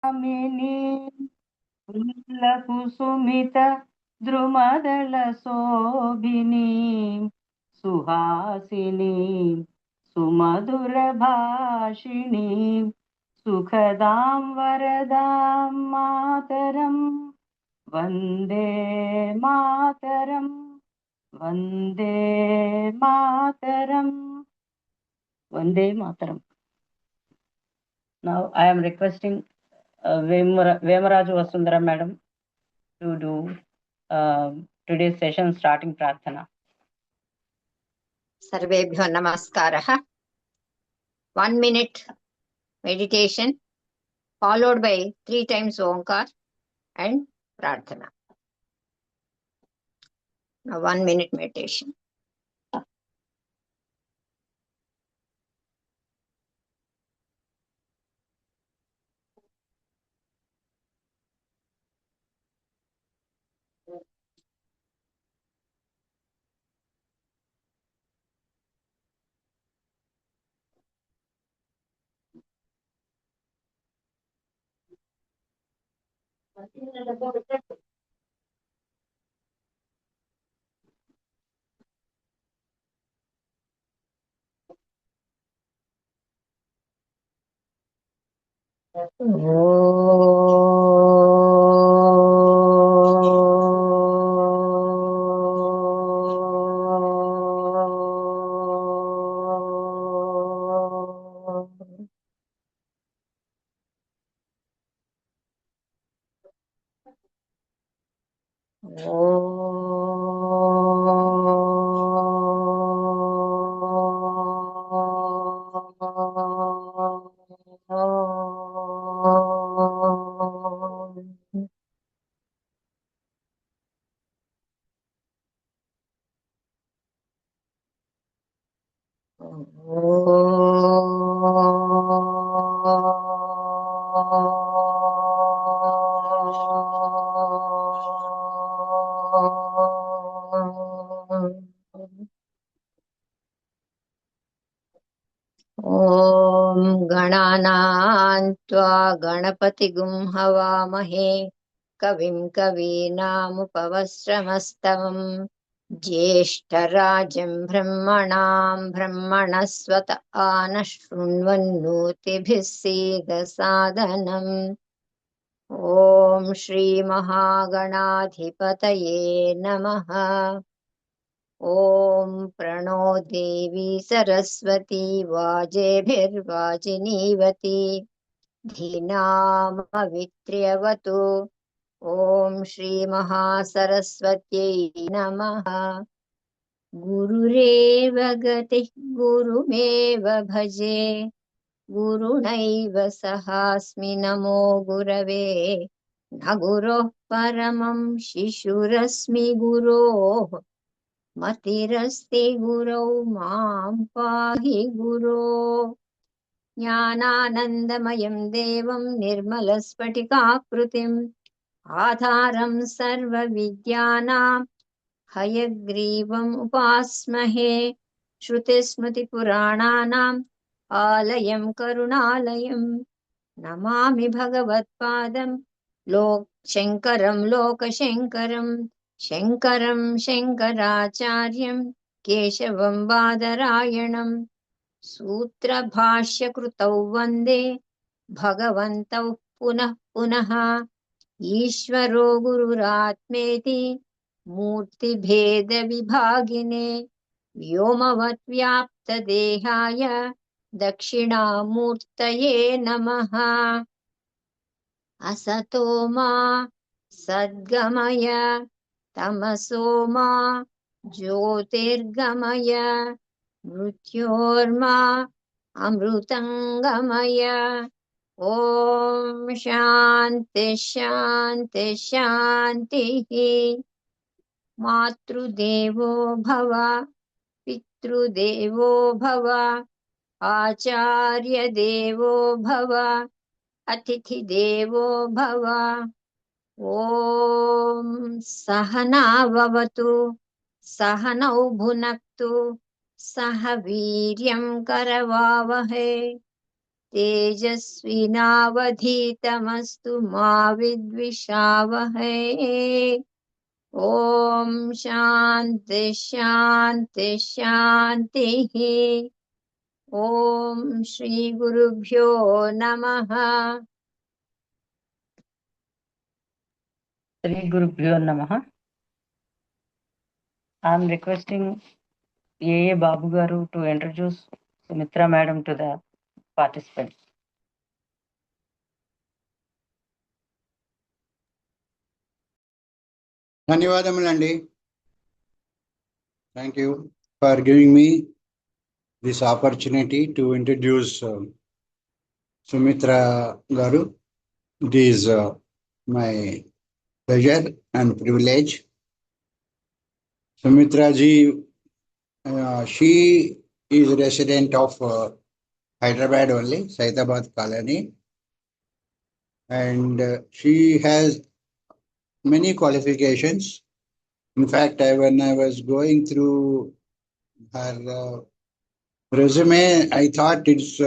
కామిని కుసుమిత ద్రుమదళ శోభిని సుహాసిని సుమధుర భాషిణి సుఖదాం వరదాం మాతరం Vande Mataram Vande Mataram Vande Mataram. Now I am requesting Vemaraju Vasundhara madam to do today's session starting prarthana. Sarvebhyo namaskaraha. 1 minute meditation followed by 3 times Omkar and prarthana. Now 1 minute meditation. ॐ गणानां त्वा गणपतिगुं हवामहे कविं कवीनामुपवस्त्रमस्तवं ज्येष्ठराजं ब्रह्मणां ब्रह्मणस्वत आनः शृण्वन्नोतिभिः सीदसादनम् ॐ श्रीमहागणाधिपतये नमः। ॐ प्रणो देवी सरस्वती वाजेभिर्वाजिनीवती धीनामवित्र्यवतु। ॐ श्रीमहासरस्वत्यै नमः। गुरुरेव गतिः गुरुमेव भजे गुरुणैव सहास्मि नमो गुरवे न गुरोः परमं शिशुरस्मि गुरोः मतिरस्ति गुरौ मां पाहि गुरो। ज्ञानानन्दमयं देवं निर्मलस्फटिकाकृतिम् आधारं सर्वविद्यानां हयग्रीवम् उपास्महे। श्रुतिस्मृतिपुराणानाम् आलयं करुणालयं नमामि भगवत्पादं शङ्करं लोकशङ्करं शङ्करं शङ्कराचार्यं केशवं बादरायणं सूत्रभाष्यकृतौ वन्दे भगवन्तौ पुनः पुनः। ईश्वरो गुरुरात्मेति मूर्तिभेदविभागिने व्योमवद्व्याप्तदेहाय दक्षिणामूर्तये नमः। असतो मा सद्गमय तमसो मा ज्योतिर्गमय मृत्योर्मा अमृतंगमय। ॐ शान्ति शान्ति शान्तिः। मातृदेवो भव पितृदेवो भव आचार्यदेवो भव अतिथिदेवो भव। ॐ सहना भवतु सहनौ भुनक्तु सह वीर्यं करवावहै तेजस्विनावधीतमस्तु मा विद्विषावहै। ॐ शान्ति शान्ति शान्तिः। ॐ श्रीगुरुभ्यो नमः। Sri Gurubhyo Namaha. I am requesting A. Babu Garu to introduce Sumitra Madam to the participants. ధన్యవాదములండి. Thank you for giving me this opportunity to introduce Sumitra Garu. It is my pleasure and privilege. Sumitra ji, she is resident of Hyderabad only, Saidabad colony, and she has many qualifications. In fact, when I was going through her resume, I thought it's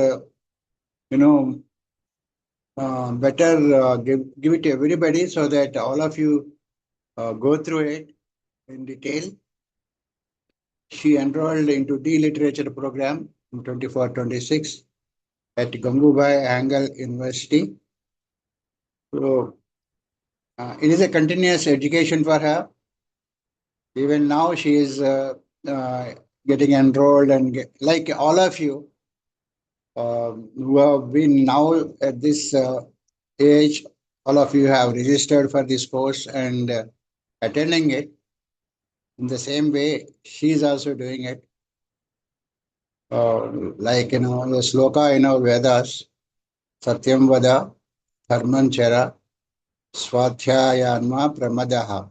better give it to everybody so that all of you go through it in detail. She enrolled into D Literature program in 24-26 at Gangubai Angle University. So it is a continuous education for her. Even now she is getting enrolled and like all of you who have been now at this age, all of you have registered for this course and attending it. In the same way, she is also doing it. Like, the sloka in our Vedas, Satyam Vada, Dharman Chara, Swadhyayanma Pramadaha.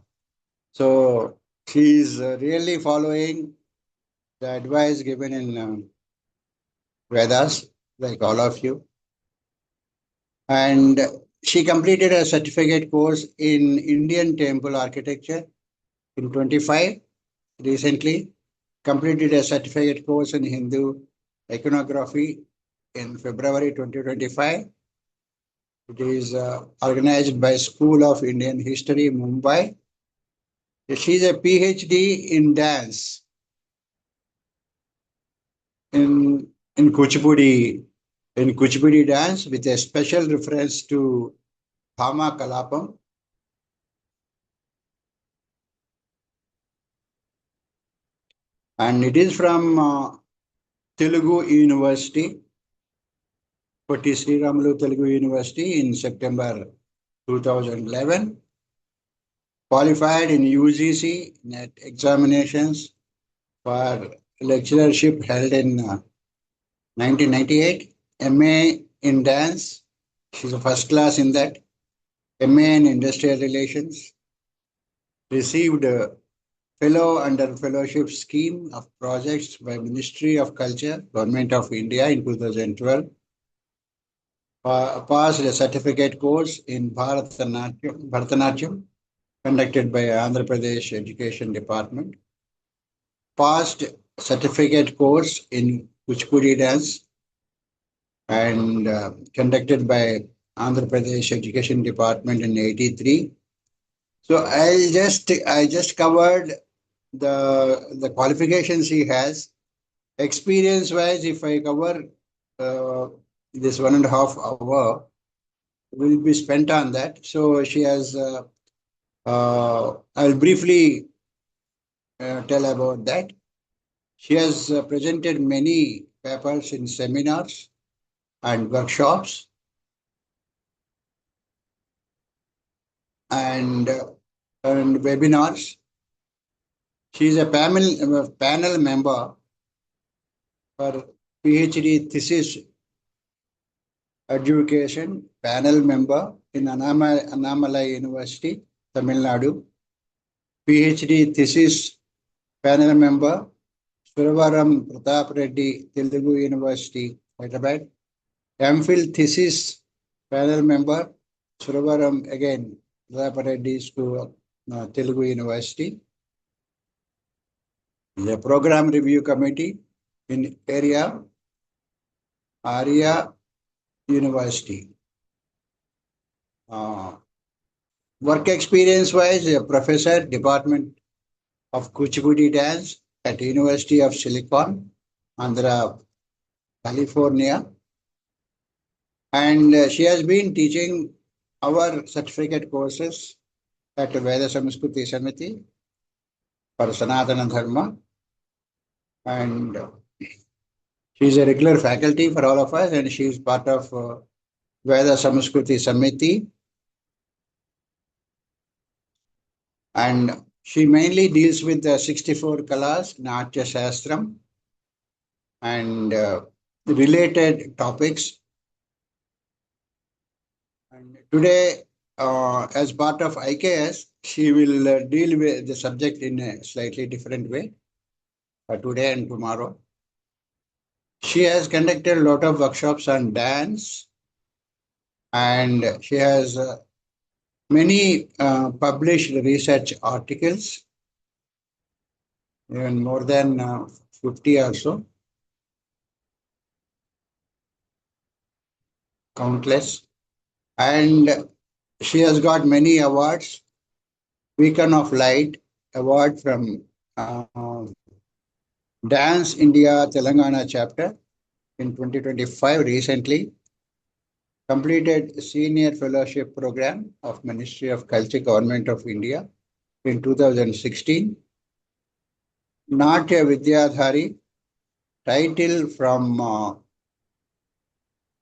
So she is really following the advice given in Vedas, like all of you. And she completed a certificate course in Indian temple architecture in 25. Recently completed a certificate course in Hindu iconography in February 2025. It is organized by School of Indian History, Mumbai. She is a PhD in dance in Kuchipudi dance with a special reference to Bhama Kalapam. And it is from Telugu University, Potti Sriramulu Telugu University in September 2011. Qualified in UGC NET examinations for lecturership held in 1998. MA in dance, she's a first class in that. MA in industrial relations. Received a fellow under fellowship scheme of projects by Ministry of Culture, Government of India in 2012. Passed a certificate course in Bharatanatyam conducted by Andhra Pradesh Education Department. Passed certificate course in Kuchipudi dance and conducted by Andhra Pradesh Education Department in 83. So I just covered the qualifications he has. Experience wise, if I cover this 1.5 hour will be spent on that. So she has I'll briefly tell about that. She has presented many papers in seminars and workshops and webinars. She is a panel member for PhD thesis education, panel member in Annamalai University, Tamil Nadu. PhD thesis panel member, Suravaram Pratap Reddy, Telugu University, Hyderabad. MPhil thesis panel member, Suravaram again, Pratap Reddy School, Telugu University. The program review committee in area, University. Work experience wise, a professor, Department of Kuchipudi Dance at University of Silicon, Andhra, California. And she has been teaching our certificate courses at Veda Samskruti Samiti for Sanatana Dharma. And she is a regular faculty for all of us, and she is part of Veda Samskruti Samiti. And she mainly deals with the 64 Kalas, Natya Shastram, and related topics. And today, as part of IKS, she will deal with the subject in a slightly different way today and tomorrow. She has conducted a lot of workshops on dance, and she has many published research articles, even more than 50 or so, countless. And she has got many awards. Beacon of Light award from Dance India Telangana chapter in 2025 recently. Completed senior fellowship program of Ministry of Culture, Government of India in 2016. Natya Vidyadhari, title from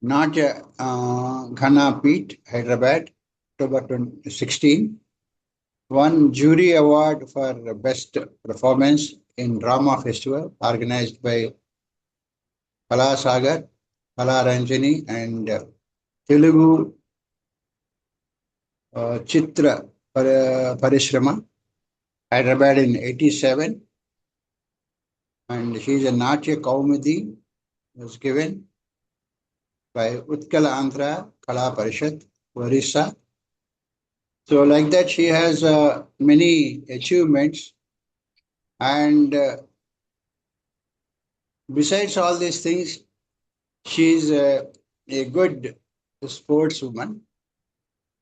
Natya Ghana Peet, Hyderabad, October 2016. Won jury award for best performance in drama festival organized by Kala Sagar, Kala Ranjani, and Telugu Chitra Parishrama, Hyderabad in 87. And she is a Natya Kaumudi, was given by Utkala Andhra Kala Parishad, Orissa. So like that, she has many achievements. And besides all these things, she is a good sportswoman.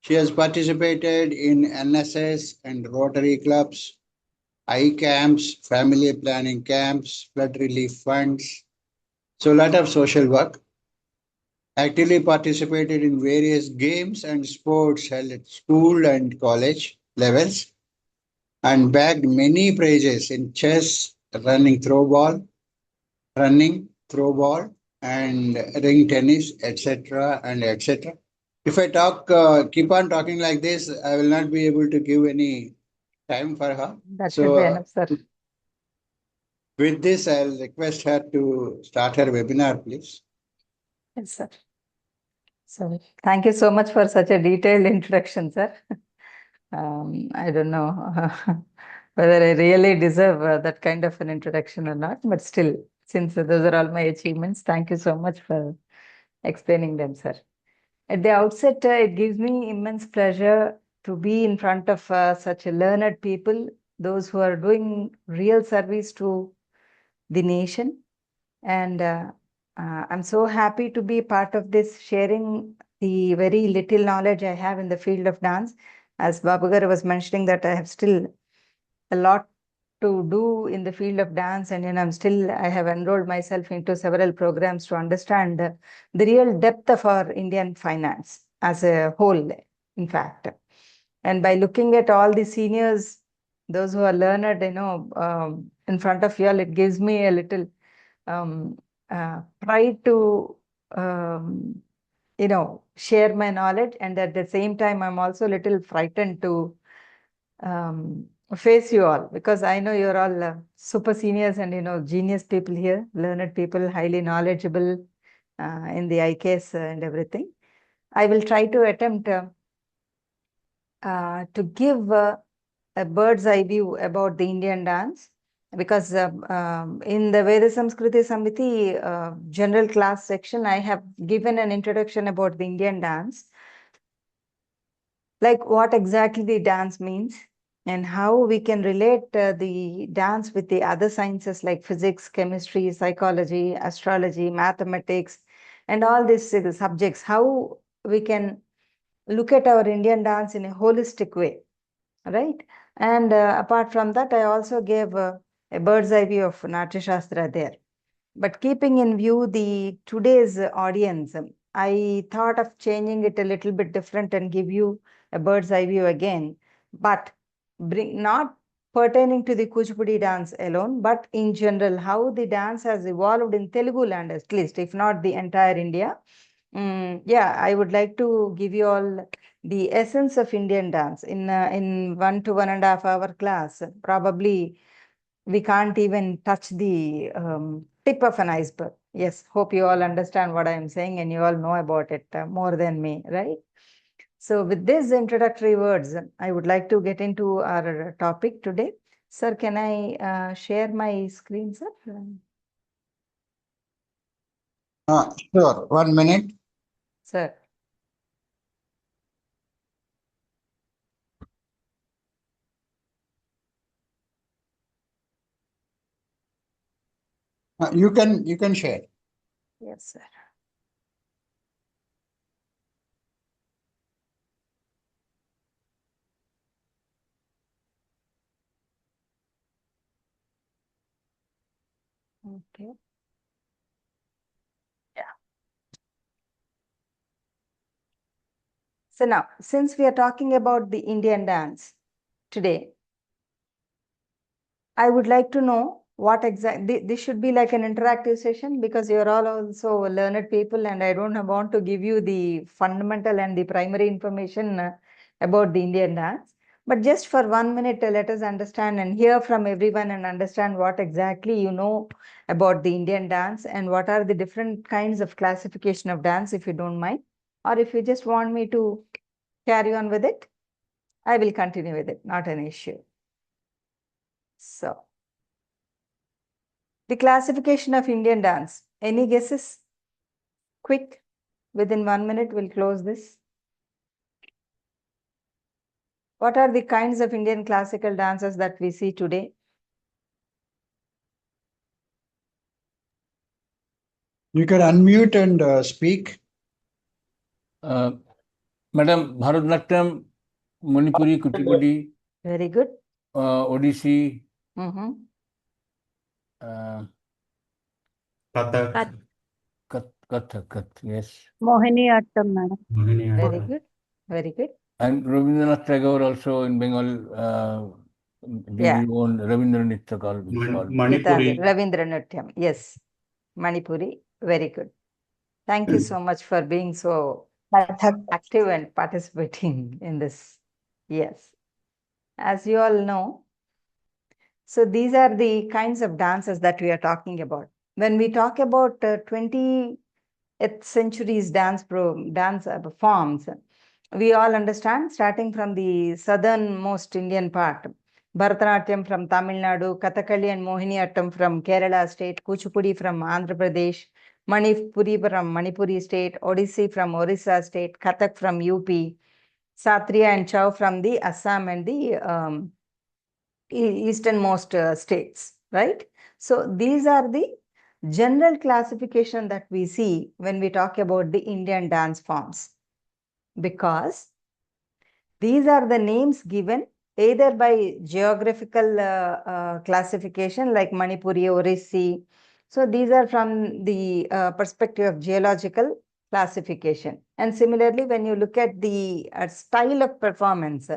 She has participated in NSS and Rotary clubs, I camps, family planning camps, flood relief funds. So a lot of social work. Actively participated in various games and sports held at school and college levels, and bagged many prizes in chess, running, throwball, and ring tennis, etc. and etc. If I keep on talking like this, I will not be able to give any time for her. That should be enough, sir. With this, I'll request her to start her webinar, please. Yes, sir. So thank you so much for such a detailed introduction, sir. I don't know whether I really deserve that kind of an introduction or not, but still, since those are all my achievements, thank you so much for explaining them, sir. At the outset, it gives me immense pleasure to be in front of such learned people, those who are doing real service to the nation. And I'm so happy to be part of this, sharing the very little knowledge I have in the field of dance. As Babugar was mentioning that I have still a lot to do in the field of dance, and I have enrolled myself into several programs to understand the real depth of our Indian finance as a whole, in fact. And by looking at all the seniors, those who are learned, in front of you all, it gives me a little pride to share my knowledge, and at the same time I'm also a little frightened to face you all, because I know you're all super seniors and genius people here, learned people, highly knowledgeable in the IKS and everything. I will try to attempt to give a bird's eye view about the Indian dance, because in the Veda Samskruti Samiti general class section, I have given an introduction about the Indian dance, like what exactly the dance means and how we can relate the dance with the other sciences like physics, chemistry, psychology, astrology, mathematics, and all these subjects, how we can look at our Indian dance in a holistic way, right? And apart from that, I also gave a bird's eye view of Natya Shastra there. But keeping in view the today's audience, I thought of changing it a little bit different and give you a bird's eye view again, but not pertaining to the Kuchipudi dance alone, but in general, how the dance has evolved in Telugu land, at least, if not the entire India. Yeah, I would like to give you all the essence of Indian dance in 1 to 1.5 hour class. Probably we can't even touch the tip of an iceberg. Yes, hope you all understand what I am saying and you all know about it more than me, right? So with these introductory words, I would like to get into our topic today. Sir, can I share my screen, sir? Sure, 1 minute. Sir. You can share. Yes, sir. Okay. Yeah. So now, since we are talking about the Indian dance today, I would like to know what exactly, this should be like an interactive session because you're all also learned people and I don't want to give you the fundamental and the primary information about the Indian dance. But just for 1 minute, let us understand and hear from everyone and understand what exactly you know about the Indian dance and what are the different kinds of classification of dance, if you don't mind. Or if you just want me to carry on with it, I will continue with it, not an issue. So, the classification of Indian dance. Any guesses? Quick, within 1 minute, we'll close this. What are the kinds of Indian classical dances that we see today? You can unmute and speak. Madam, Bharatanatyam, Manipuri, Kuchipudi, Very good. Odissi, Mm-hmm. Kathak. Kathak, yes. Mohiniyattam, madam. Very good. Very good. And Rabindranath Tagore also in Bengal, Yeah. his own Rabindranath Tagore. Manipuri. Ravindra yes. Manipuri. Very good. Thank you so much for being so active and participating in this. Yes. As you all know, so these are the kinds of dances that we are talking about. When we talk about 20th century's dance forms, we all understand, starting from the southernmost Indian part, Bharatanatyam from Tamil Nadu, Kathakali and Mohiniyattam from Kerala state, Kuchipudi from Andhra Pradesh, Manipuri from Manipuri state, Odissi from Orissa state, Kathak from UP, Satriya and Chow from the Assam and the easternmost states, right? So these are the general classification that we see when we talk about the Indian dance forms, because these are the names given either by geographical classification like Manipuri, Orissi. So these are from the perspective of geological classification. And similarly, when you look at the style of performance,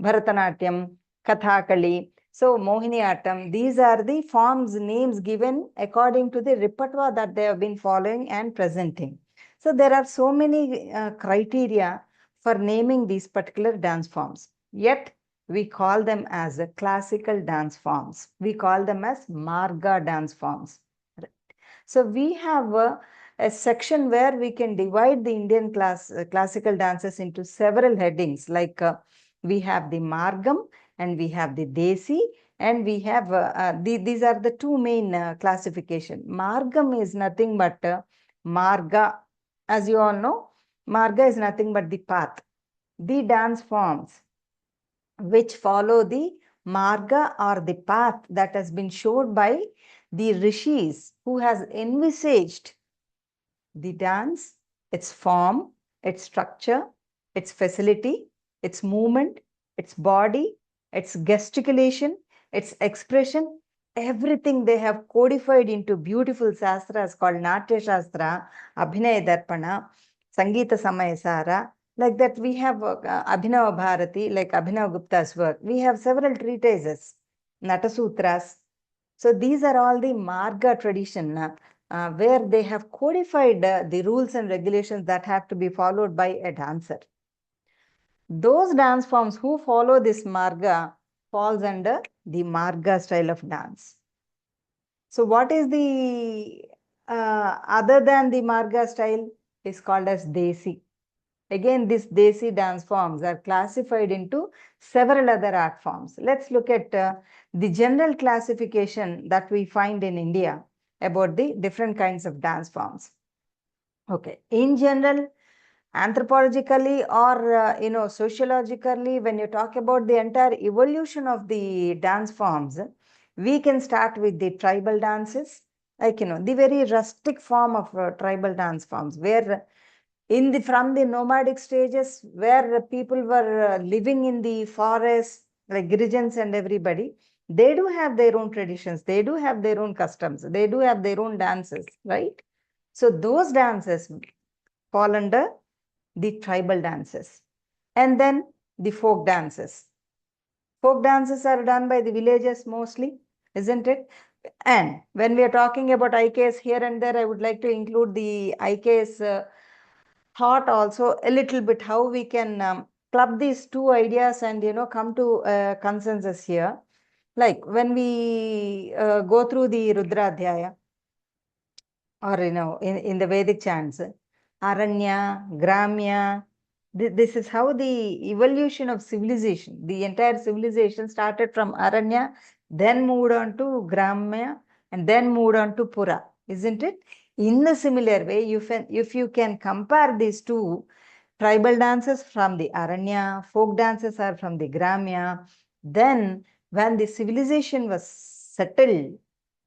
Bharatanatyam, Kathakali, so Mohiniyattam, these are the forms names given according to the repertoire that they have been following and presenting. So there are so many criteria for naming these particular dance forms. Yet we call them as classical dance forms. We call them as Marga dance forms. So we have a section where we can divide the Indian classical dances into several headings, like we have the Margam and we have the Desi, and we have these are the two main classification. Margam is nothing but Marga. As you all know, Marga is nothing but the path, the dance forms which follow the Marga or the path that has been showed by the rishis who has envisaged the dance, its form, its structure, its facility, its movement, its body, its gesticulation, its expression, everything they have codified into beautiful shastras called Natya Shastra, Abhinaya Darpana, Sangeeta Samayasara. Like that, we have Abhinava Bharati, like Abhinav Gupta's work. We have several treatises, Natasutras. So these are all the Marga tradition, where they have codified the rules and regulations that have to be followed by a dancer. Those dance forms who follow this Marga falls under the Marga style of dance. So what is the other than the Marga style is called as Desi. Again, these Desi dance forms are classified into several other art forms. Let's look at the general classification that we find in India about the different kinds of dance forms. Okay, in general, anthropologically or sociologically, when you talk about the entire evolution of the dance forms, we can start with the tribal dances, like the very rustic form of tribal dance forms, where from the nomadic stages, where people were living in the forest, like Girijans and everybody, they do have their own traditions, they do have their own customs, they do have their own dances, right? So those dances fall under the tribal dances. And then the folk dances. Folk dances are done by the villagers mostly, isn't it? And when we are talking about IKS here and there, I would like to include the IKS thought also a little bit, how we can club these two ideas and come to a consensus here. Like when we go through the Rudradhyaya, or in the Vedic chants, Aranya, Gramya, this is how the evolution of civilization, the entire civilization started from Aranya, then moved on to Gramya, and then moved on to Pura, isn't it? In a similar way, if you can compare these two, tribal dances from the Aranya, folk dances are from the Gramya, then when the civilization was settled,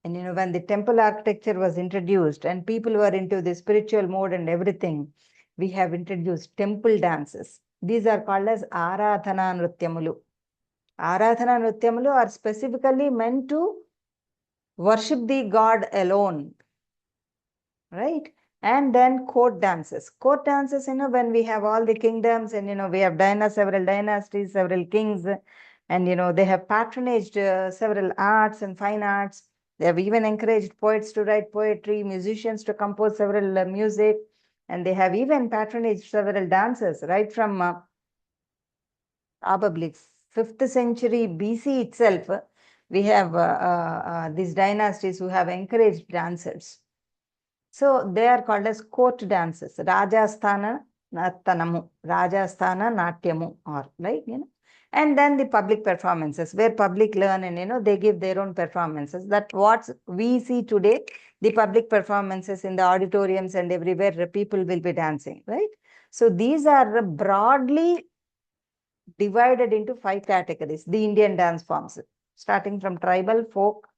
and when the temple architecture was introduced and people were into the spiritual mode and everything, we have introduced temple dances. These are called as Aradhana Nrutyamulu. Aradhana Nrutyamulu are specifically meant to worship the god alone, right? And then court dances. Court dances, when we have all the kingdoms and, we have several dynasties, several kings, and, they have patronaged several arts and fine arts. They have even encouraged poets to write poetry, musicians to compose several music, and they have even patronaged several dancers, right from probably 5th century BC itself. We have these dynasties who have encouraged dancers. So they are called as court dances, Rajasthana Nattanamu, Rajasthana Natyamu, or like, and then the public performances, where public learn and, they give their own performances. That what we see today, the public performances in the auditoriums and everywhere, people will be dancing, right? So these are broadly divided into 5 categories, the Indian dance forms, starting from tribal, folk,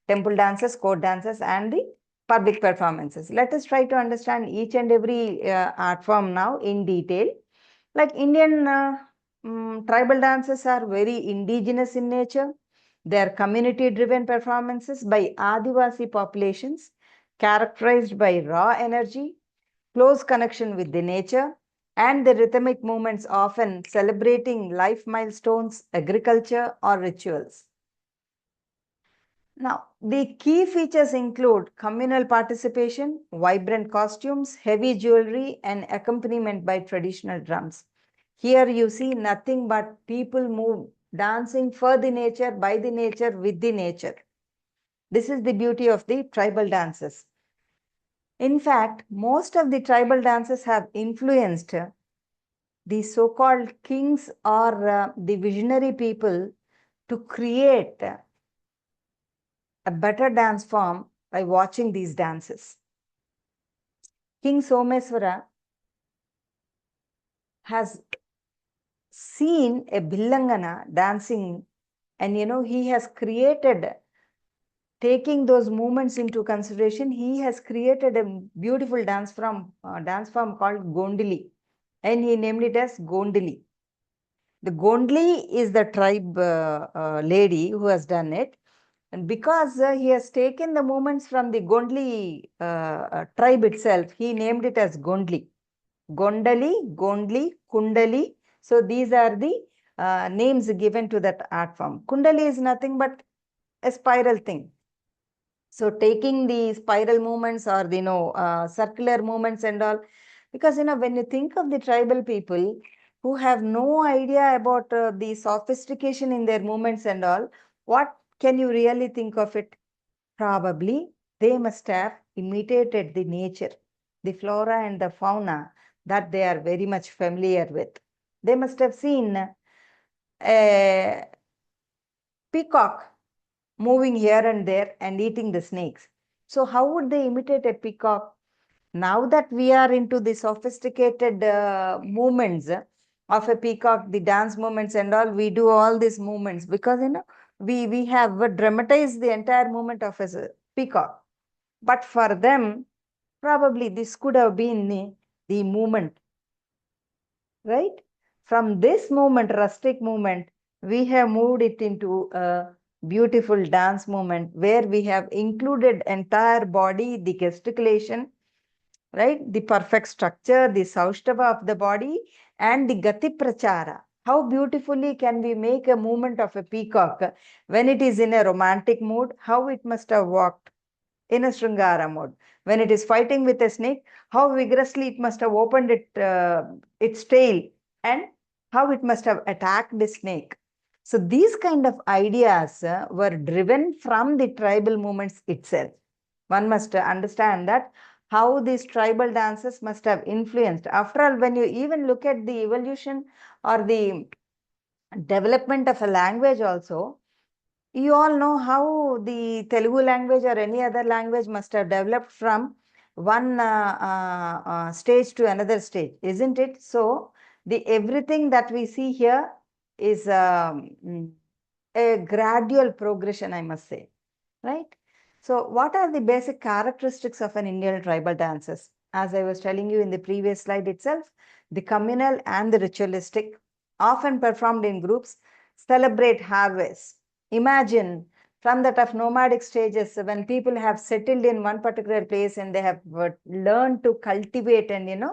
temple dances, court dances, and the public performances. Let us try to understand each and every art form now in detail. Like Indian tribal dances are very indigenous in nature. They are community-driven performances by Adivasi populations, characterized by raw energy, close connection with the nature, and the rhythmic movements often celebrating life milestones, agriculture, or rituals. Now, the key features include communal participation, vibrant costumes, heavy jewelry, and accompaniment by traditional drums. Here you see nothing but people move, dancing for the nature, by the nature, with the nature. This is the beauty of the tribal dances. In fact, most of the tribal dances have influenced the so-called kings or the visionary people to create a better dance form by watching these dances. King Someswara has seen a Billangana dancing, and he has created taking those movements into consideration, he has created a beautiful dance form called Gondili, and he named it as Gondili. The Gondli is the tribe lady who has done it, and because he has taken the movements from the Gondli tribe itself, he named it as Gondli. Gondali, Gondli, Kundali. So these are the names given to that art form. Kundali is nothing but a spiral thing. So taking the spiral movements or the circular movements and all, because when you think of the tribal people who have no idea about the sophistication in their movements and all, what can you really think of it? Probably they must have imitated the nature, the flora and the fauna that they are very much familiar with. They must have seen a peacock moving here and there and eating the snakes. So how would they imitate a peacock? Now that we are into the sophisticated movements of a peacock, the dance movements and all, we do all these movements because we have dramatized the entire movement of a peacock. But for them, probably this could have been the movement, right? From this movement, rustic movement, we have moved it into a beautiful dance movement where we have included entire body, the gesticulation, right? The perfect structure, the Saushtava of the body, and the Gati Prachara. How beautifully can we make a movement of a peacock when it is in a romantic mood? How it must have walked in a Sringara mode. When it is fighting with a snake, how vigorously it must have opened its tail, and how it must have attacked the snake. So these kind of ideas were driven from the tribal movements itself. One must understand that how these tribal dances must have influenced. After all, when you even look at the evolution or the development of a language also, you all know how the Telugu language or any other language must have developed from one stage to another stage, isn't it? So the everything that we see here is a gradual progression, I must say, right? So what are the basic characteristics of an Indian tribal dances? As I was telling you in the previous slide itself, the communal and the ritualistic, often performed in groups, celebrate harvest. Imagine from that of nomadic stages, when people have settled in one particular place and they have learned to cultivate and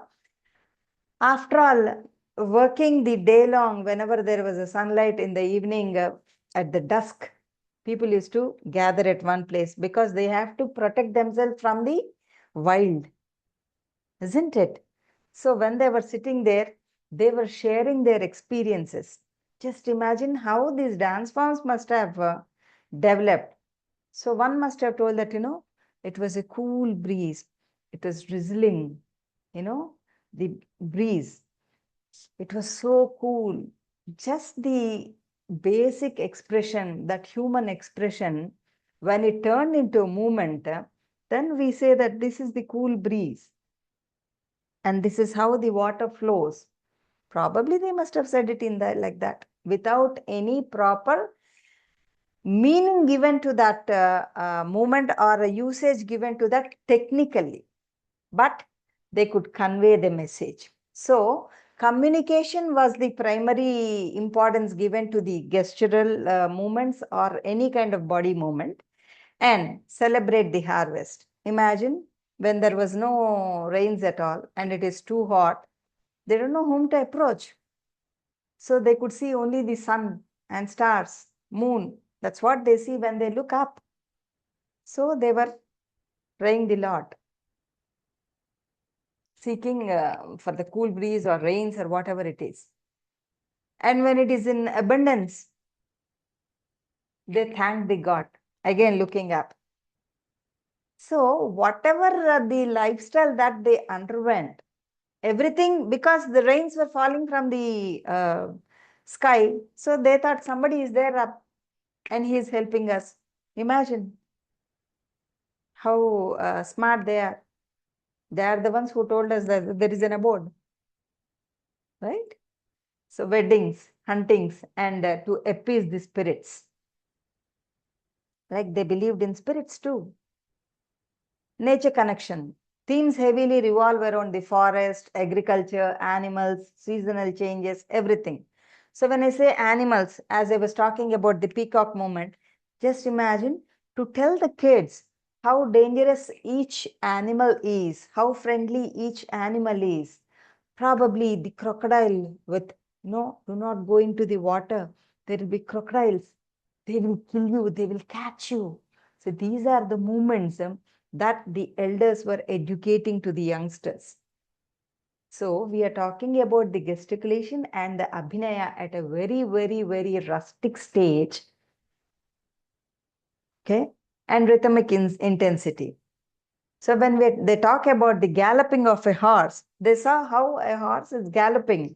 after all, working the day long, whenever there was a sunlight in the evening at the dusk, people used to gather at one place because they have to protect themselves from the wild, isn't it? So when they were sitting there, they were sharing their experiences. Just imagine how these dance forms must have developed. So one must have told that, it was a cool breeze. It was drizzling, the breeze. It was so cool. Just the basic expression, that human expression, when it turned into a movement, then we say that this is the cool breeze. And this is how the water flows. Probably they must have said it in there like that, without any proper meaning given to that movement or a usage given to that technically. But they could convey the message. So communication was the primary importance given to the gestural movements or any kind of body movement, and celebrate the harvest. Imagine when there was no rains at all and it is too hot, they don't know whom to approach. So they could see only the sun and stars, moon. That's what they see when they look up. So they were praying the Lord, seeking for the cool breeze or rains or whatever it is. And when it is in abundance, they thank the God, again looking up. So whatever the lifestyle that they underwent, everything, because the rains were falling from the sky, so they thought somebody is there up and he is helping us. Imagine how smart they are. They are the ones who told us that there is an abode, right? So weddings, huntings, and to appease the spirits. like they believed in spirits too. Nature connection. Themes heavily revolve around the forest, agriculture, animals, seasonal changes, everything. So when I say animals, as I was talking about the peacock movement, just imagine to tell the kids how dangerous each animal is, how friendly each animal is. Probably the crocodile with, no, do not go into the water. There will be crocodiles. They will kill you. They will catch you. So these are the movements that the elders were educating to the youngsters. So we are talking about the gesticulation and the abhinaya at a very, very, very rustic stage. Okay. And rhythmic intensity. So when they talk about the galloping of a horse, they saw how a horse is galloping.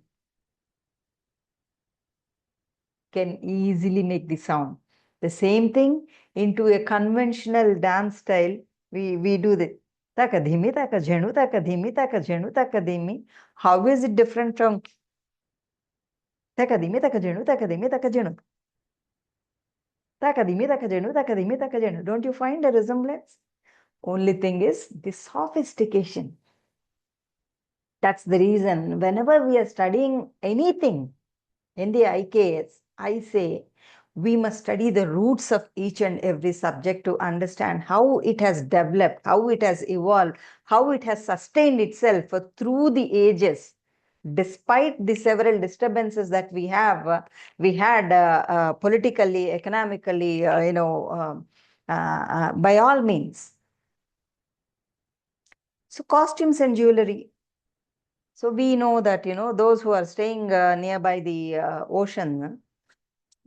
Can easily make the sound. The same thing into a conventional dance style, we do the taka dhimi taka jhenu taka dhimi taka jhenu taka dhimi. How is it different from taka dhimi taka jhenu taka dhimi taka jhenu taka dhimi taka jhenu taka dhimi taka jhenu? Don't you find a resemblance? Only thing is the sophistication. That's the reason whenever we are studying anything in the IKS, I say we must study the roots of each and every subject to understand how it has developed, how it has evolved, how it has sustained itself through the ages. Despite the several disturbances that we had politically, economically, by all means. So costumes and jewelry. So we know that, those who are staying nearby the ocean,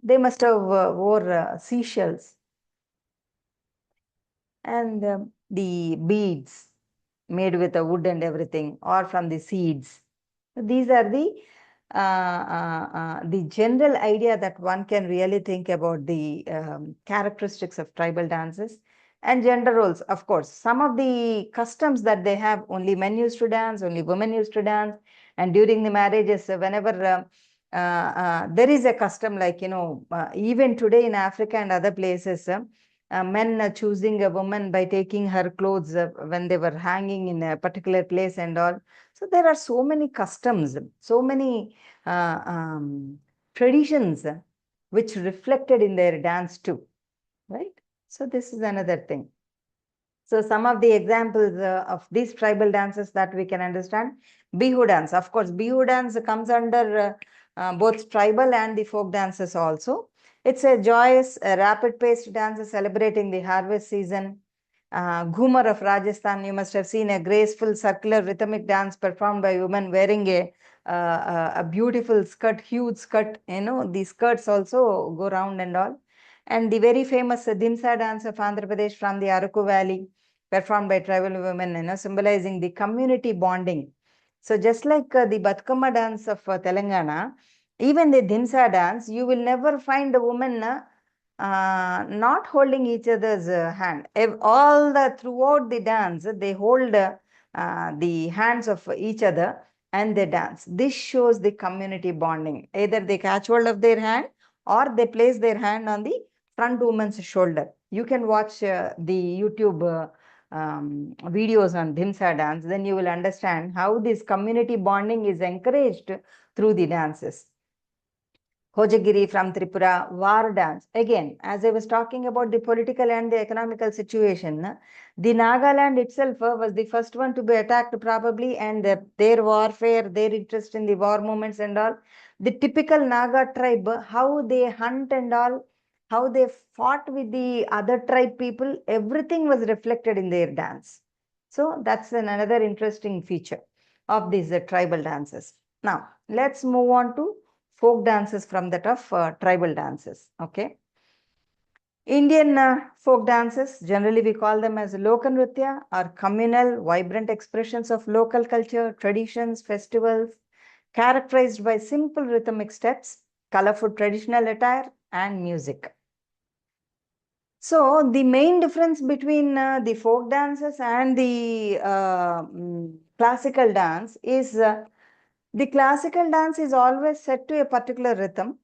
they must have wore seashells and the beads made with the wood and everything, or from the seeds. So these are the general idea that one can really think about the characteristics of tribal dances. And gender roles, of course, some of the customs that they have, only men used to dance, only women used to dance. And during the marriages, whenever there is a custom, like, even today in Africa and other places, men choosing a woman by taking her clothes when they were hanging in a particular place and all. So there are so many customs, so many traditions which reflected in their dance too, right? So this is another thing. So some of the examples of these tribal dances that we can understand. Bihu dance. Of course, Bihu dance comes under both tribal and the folk dances also. It's a joyous, rapid-paced dance celebrating the harvest season. Ghumar of Rajasthan, you must have seen a graceful circular rhythmic dance performed by women wearing a beautiful skirt, huge skirt. The skirts also go round and all. And the very famous Dimsa dance of Andhra Pradesh from the Araku Valley, performed by tribal women, symbolizing the community bonding. So just like the Batkama dance of Telangana, even the Dimsa dance, you will never find a woman not holding each other's hand. Throughout the dance, they hold the hands of each other and they dance. This shows the community bonding. Either they catch hold of their hand or they place their hand on the front woman's shoulder. You can watch the YouTube videos on Dhimsa dance, then you will understand how this community bonding is encouraged through the dances. Hojagiri from Tripura, war dance. Again, as I was talking about the political and the economical situation, the Nagaland itself was the first one to be attacked probably, and their warfare, their interest in the war movements and all. The typical Naga tribe, how they hunt and all, how they fought with the other tribe people, everything was reflected in their dance. So that's another interesting feature of these tribal dances. Now, let's move on to folk dances from that of tribal dances. Okay. Indian folk dances, generally we call them as Lokanritya, are communal, vibrant expressions of local culture, traditions, festivals, characterized by simple rhythmic steps, colorful traditional attire, and music. So the main difference between the folk dances and the classical dance is the classical dance is always set to a particular rhythm,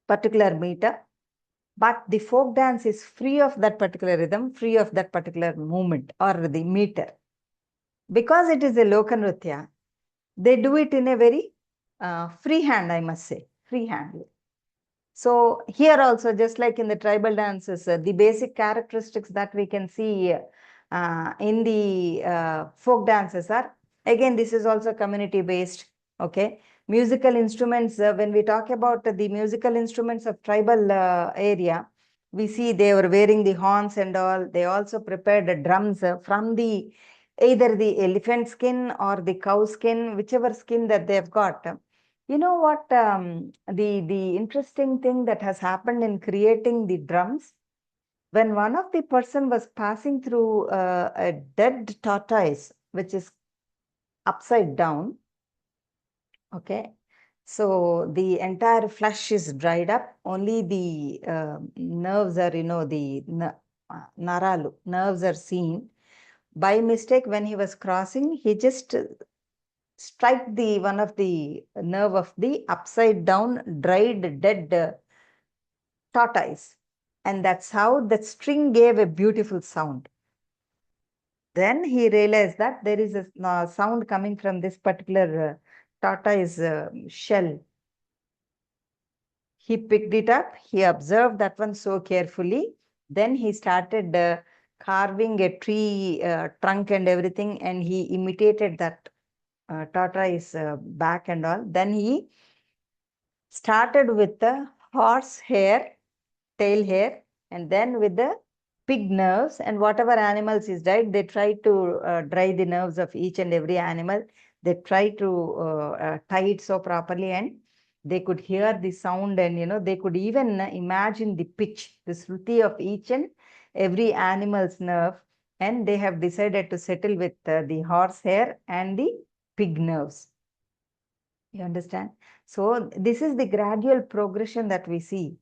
particular meter, But the folk dance is free of that particular rhythm, free of that particular movement or the meter. Because it is a Loka Nritya, they do it in a very free hand, I must say, free hand. So here also, just like in the tribal dances, the basic characteristics that we can see in the folk dances are, again, this is also community based, okay? Musical instruments, when we talk about the musical instruments of tribal area, we see they were wearing the horns and all. They also prepared the drums from the either the elephant skin or the cow skin, whichever skin that they've got. You know what, the interesting thing that has happened in creating the drums, when one of the person was passing through a dead tortoise, which is upside down, okay, so the entire flesh is dried up, only the nerves are, the naralu, nerves are seen. By mistake, when he was crossing, he just strike the one of the nerve of the upside down dried dead tortoise, and that's how that string gave a beautiful sound. Then he realized that there is a sound coming from this particular tortoise shell. He picked it up, he observed that one so carefully, then he started carving a tree trunk and everything, and he imitated that tortoise back and all. Then he started with the horse hair, tail hair, and then with the pig nerves, and whatever animals is died, they try to dry the nerves of each and every animal. They try to tie it so properly, and they could hear the sound, and they could even imagine the pitch, the shruti of each and every animal's nerve, and they have decided to settle with the horse hair and the pig nerves. You understand? So this is the gradual progression that we see.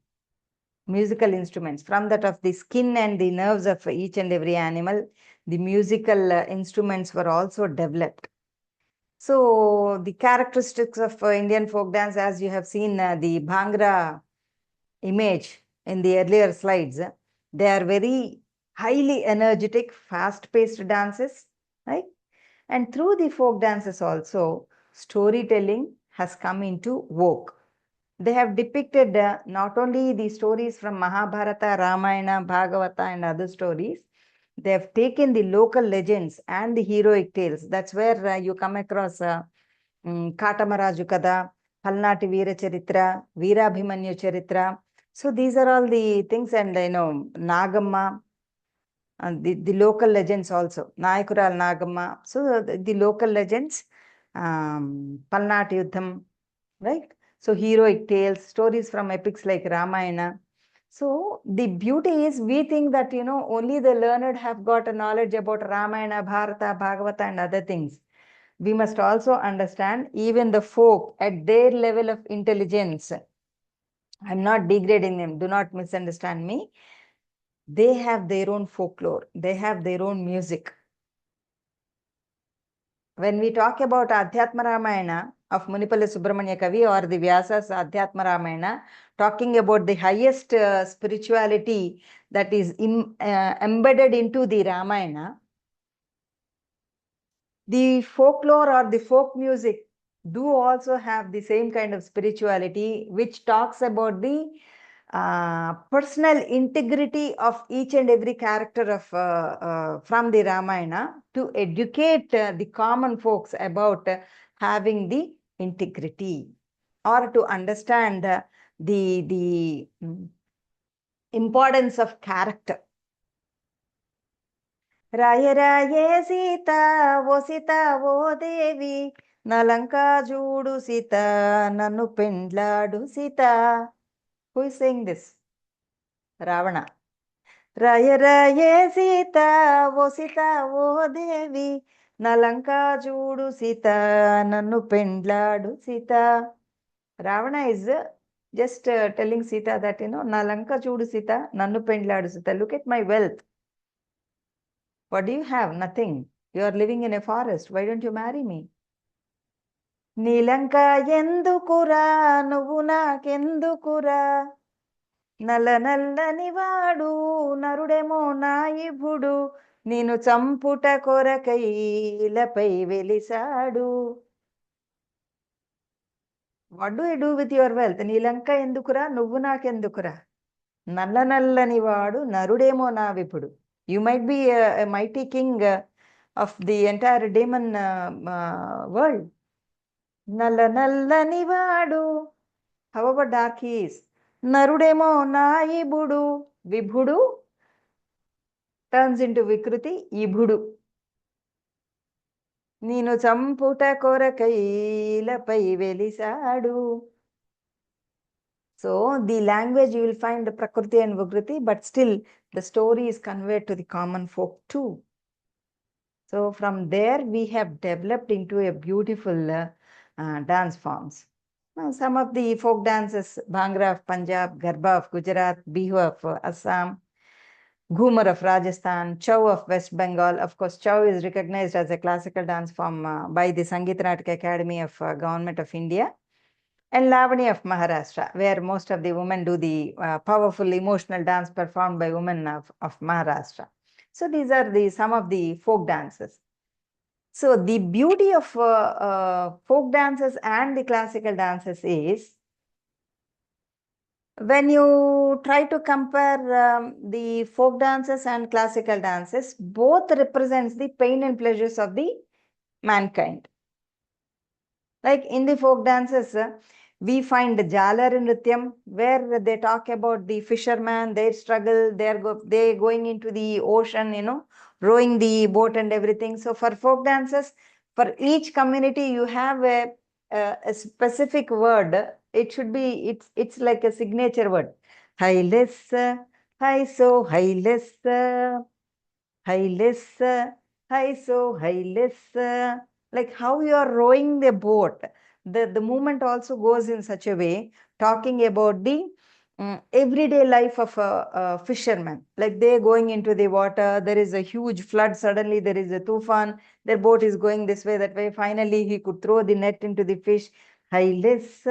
Musical instruments, from that of the skin and the nerves of each and every animal, the musical instruments were also developed. So the characteristics of Indian folk dance, as you have seen the Bhangra image in the earlier slides, they are very highly energetic, fast-paced dances, right? And through the folk dances also, storytelling has come into vogue. They have depicted not only the stories from Mahabharata, Ramayana, Bhagavata, and other stories. They have taken the local legends and the heroic tales. That's where you come across Katamaraju Kada, Palnati Veera Charitra, Veerabhimanyu Charitra. So these are all the things, and Nagamma, and the local legends also, Nayikural Nagamma. So the local legends, Palnati Yuddham, right? So heroic tales, stories from epics like Ramayana. So the beauty is, we think that, only the learned have got a knowledge about Ramayana, Bharata, Bhagavata, and other things. We must also understand even the folk at their level of intelligence. I'm not degrading them, do not misunderstand me. They have their own folklore, they have their own music. When we talk about Adhyatma Ramayana of Munipalli Subramanya Kavi, or the Vyasa's Adhyatma Ramayana, talking about the highest spirituality that is embedded into the Ramayana, the folklore or the folk music do also have the same kind of spirituality, which talks about the personal integrity of each and every character of from the Ramayana, to educate the common folks about having the integrity, or to understand the importance of character. Raye Sita, wo Sita, wo Devi, Nalanka Judu Sita, Nanu Pendladu Sita. Who is saying this? Ravana. Raye Sita, wo Sita, wo Devi, Nalanka Judu Sita, Nanu Pendladu Sita. Ravana is just telling Sita that, Nalanka Judu Sita, Nanu Pendladu Sita. Look at my wealth. What do you have? Nothing. You are living in a forest. Why don't you marry me? Nilanka endukura, nuvu nakendukura. నల్ల నల్లని వాడు నరుడేమో నాయిభుడు నేను చంపుట కొరకైలపై వెలిసాడు. What do I do with your wealth? నీ లంక ఎందుకురా, నువ్వు నాకెందుకురా? నల్ల నల్లని వాడు నరుడేమో నా విపుడు. You might be mighty king of the entire demon world. నల్ల నల్లని వాడు. How about dark is? నరుడేమో నాయిబుడు. విభుడు టర్న్స్ ఇంటూ వికృతి, ఇభుడు. నేను చంపుట కొరకైలపై వెలిసాడు. So the language you will find Prakriti and Vikriti, but still the story is conveyed to the common folk too. So from there we have developed into a beautiful dance forms. Now, some of the folk dances: Bhangra of Punjab, Garba of Gujarat, Bihu of Assam, Ghumar of Rajasthan, Chow of West Bengal. Of course, Chow is recognized as a classical dance form by the Sangeet Natak Academy of Government of India. And Lavani of Maharashtra, where most of the women do the powerful emotional dance performed by women of Maharashtra. So these are some of the folk dances. So the beauty of folk dances and the classical dances is, when you try to compare the folk dances and classical dances, both represents the pain and pleasures of the mankind. Like in the folk dances, we find Jalar Nrityam, where they talk about the fisherman, their struggle, they going into the ocean, rowing the boat and everything. So for folk dances, for each community, you have a specific word. It should be, it's like a signature word. Hi less, hi so, hi less, hi less, hi so, hi less. Like how you are rowing the boat. The movement also goes in such a way, talking about the everyday life of a fisherman. Like they going into the water, there is a huge flood, suddenly there is a tufan, their boat is going this way, that way. Finally, he could throw the net into the fish. Hi less,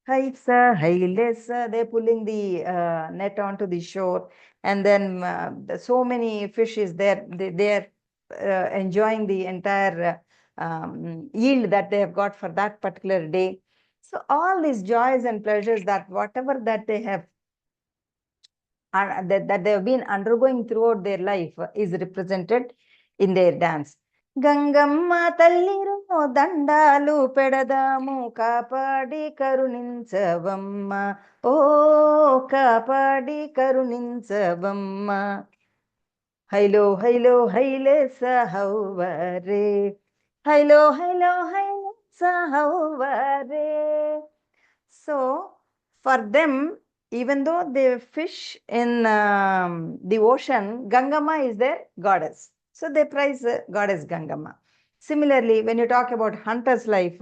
hi sir, hi less. They're pulling the net onto the shore, and then so many fish is there. They are enjoying the entire yield that they have got for that particular day. So all these joys and pleasures, that whatever that they have that they have been undergoing throughout their life is represented in their dance. Gangamma talliro dandalu pedadamu kapadi karuninchevamma, o kapadi karuninchevamma. Hailo hailo hailesa hauvare, hailo hailo hailesa hauvare. So for them, even though they fish in the ocean, Gangama is their goddess. So they praise goddess Gangama. Similarly, when you talk about hunter's life,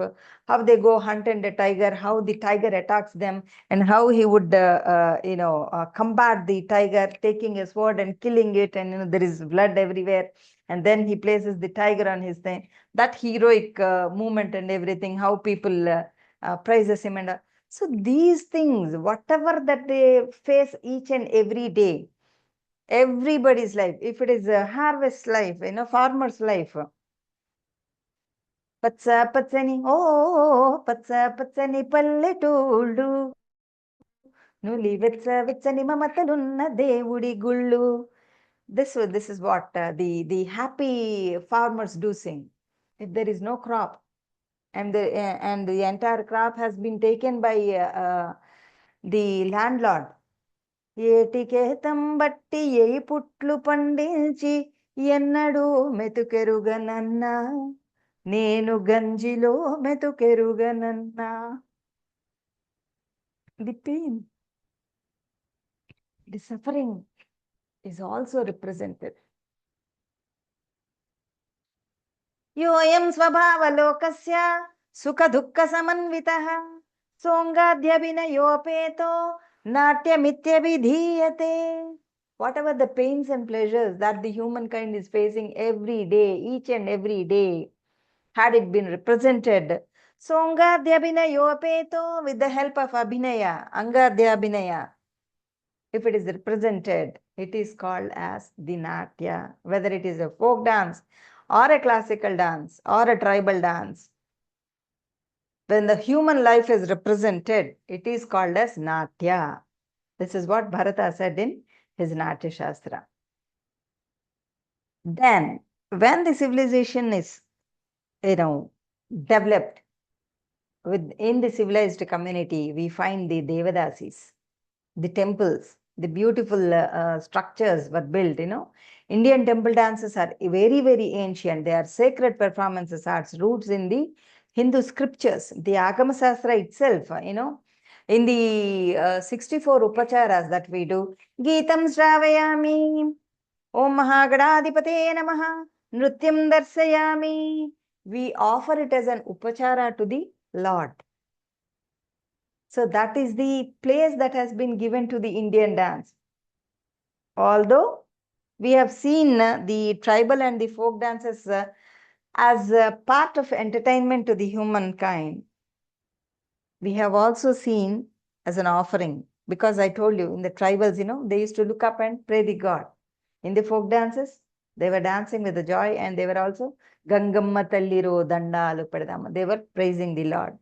how they go hunt and a tiger, how the tiger attacks them, and how he would combat the tiger, taking a sword and killing it, and there is blood everywhere, and then he places the tiger on his thing. That heroic movement and everything, how people praises him. And so these things, whatever that they face each and every day, everybody's life, if it is a harvest life, farmer's life, పచ్చ పచ్చని ఓ పచ్చ పచ్చని పల్లెటూళ్ళు, నులి వెచ్చ వెచ్చని మమతలున్న దేవుడి గుళ్ళు. This is what the happy farmers do sing. If there is no crop, and the entire crop has been taken by the landlord, ఏటికేతం బట్టి ఏయి పుట్లు పండించి ఎన్నడూ మెతుకెరుగనన్నా, నేను గంజిలో మెతుకెరుగనన్నా. The pain, the suffering is also represented. యోయం స్వభావలోకస్య సుఖ దుఃఖ సమన్వితః సోంగాద్యభినయోపేతో నాట్యమిత్యభిధీయతే. Whatever the pains and pleasures that the humankind is facing every day, each and every day, had it been represented, Songadhyabhinayopeto, with the help of Abhinaya, Angadhyabhinaya, if it is represented, it is called as the Natya, whether it is a folk dance or a classical dance or a tribal dance. When the human life is represented, it is called as Natya. This is what Bharata said in his Natya Shastra. Then, when the civilization is, developed within the civilized community, we find the Devadasis, the temples, the beautiful structures were built, Indian temple dances are very, very ancient. They are sacred performances, arts, roots in the Hindu scriptures, the Agama Sastra itself, in the 64 upacharas that we do, Geetam Shravayami, Om Mahagadadipate Namaha, Nrutyam Darsayami. We offer it as an upachara to the Lord. So that is the place that has been given to the Indian dance. Although we have seen the tribal and the folk dances as a part of entertainment to the humankind, we have also seen as an offering, because I told you in the tribals, they used to look up and pray the god. In the folk dances, they were dancing with the joy, and they were also Gangamma Talliro Dandalu Padama. They were praising the Lord.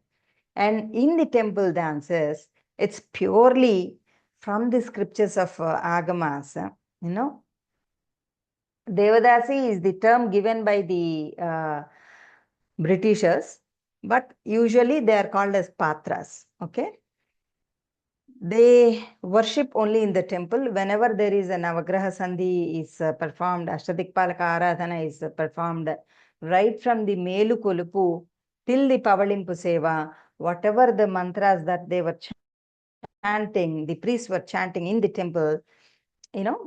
And in the temple dances, it's purely from the scriptures of Agamas, Devadasi is the term given by the Britishers, but usually they are called as Patras, okay? They worship only in the temple. Whenever there is a Navagraha Sandhi is performed, Ashtadikpalaka Aradhana is performed, right from the Melu Kolupu till the Pavalimpu Seva, whatever the mantras that they were chanting, the priests were chanting in the temple,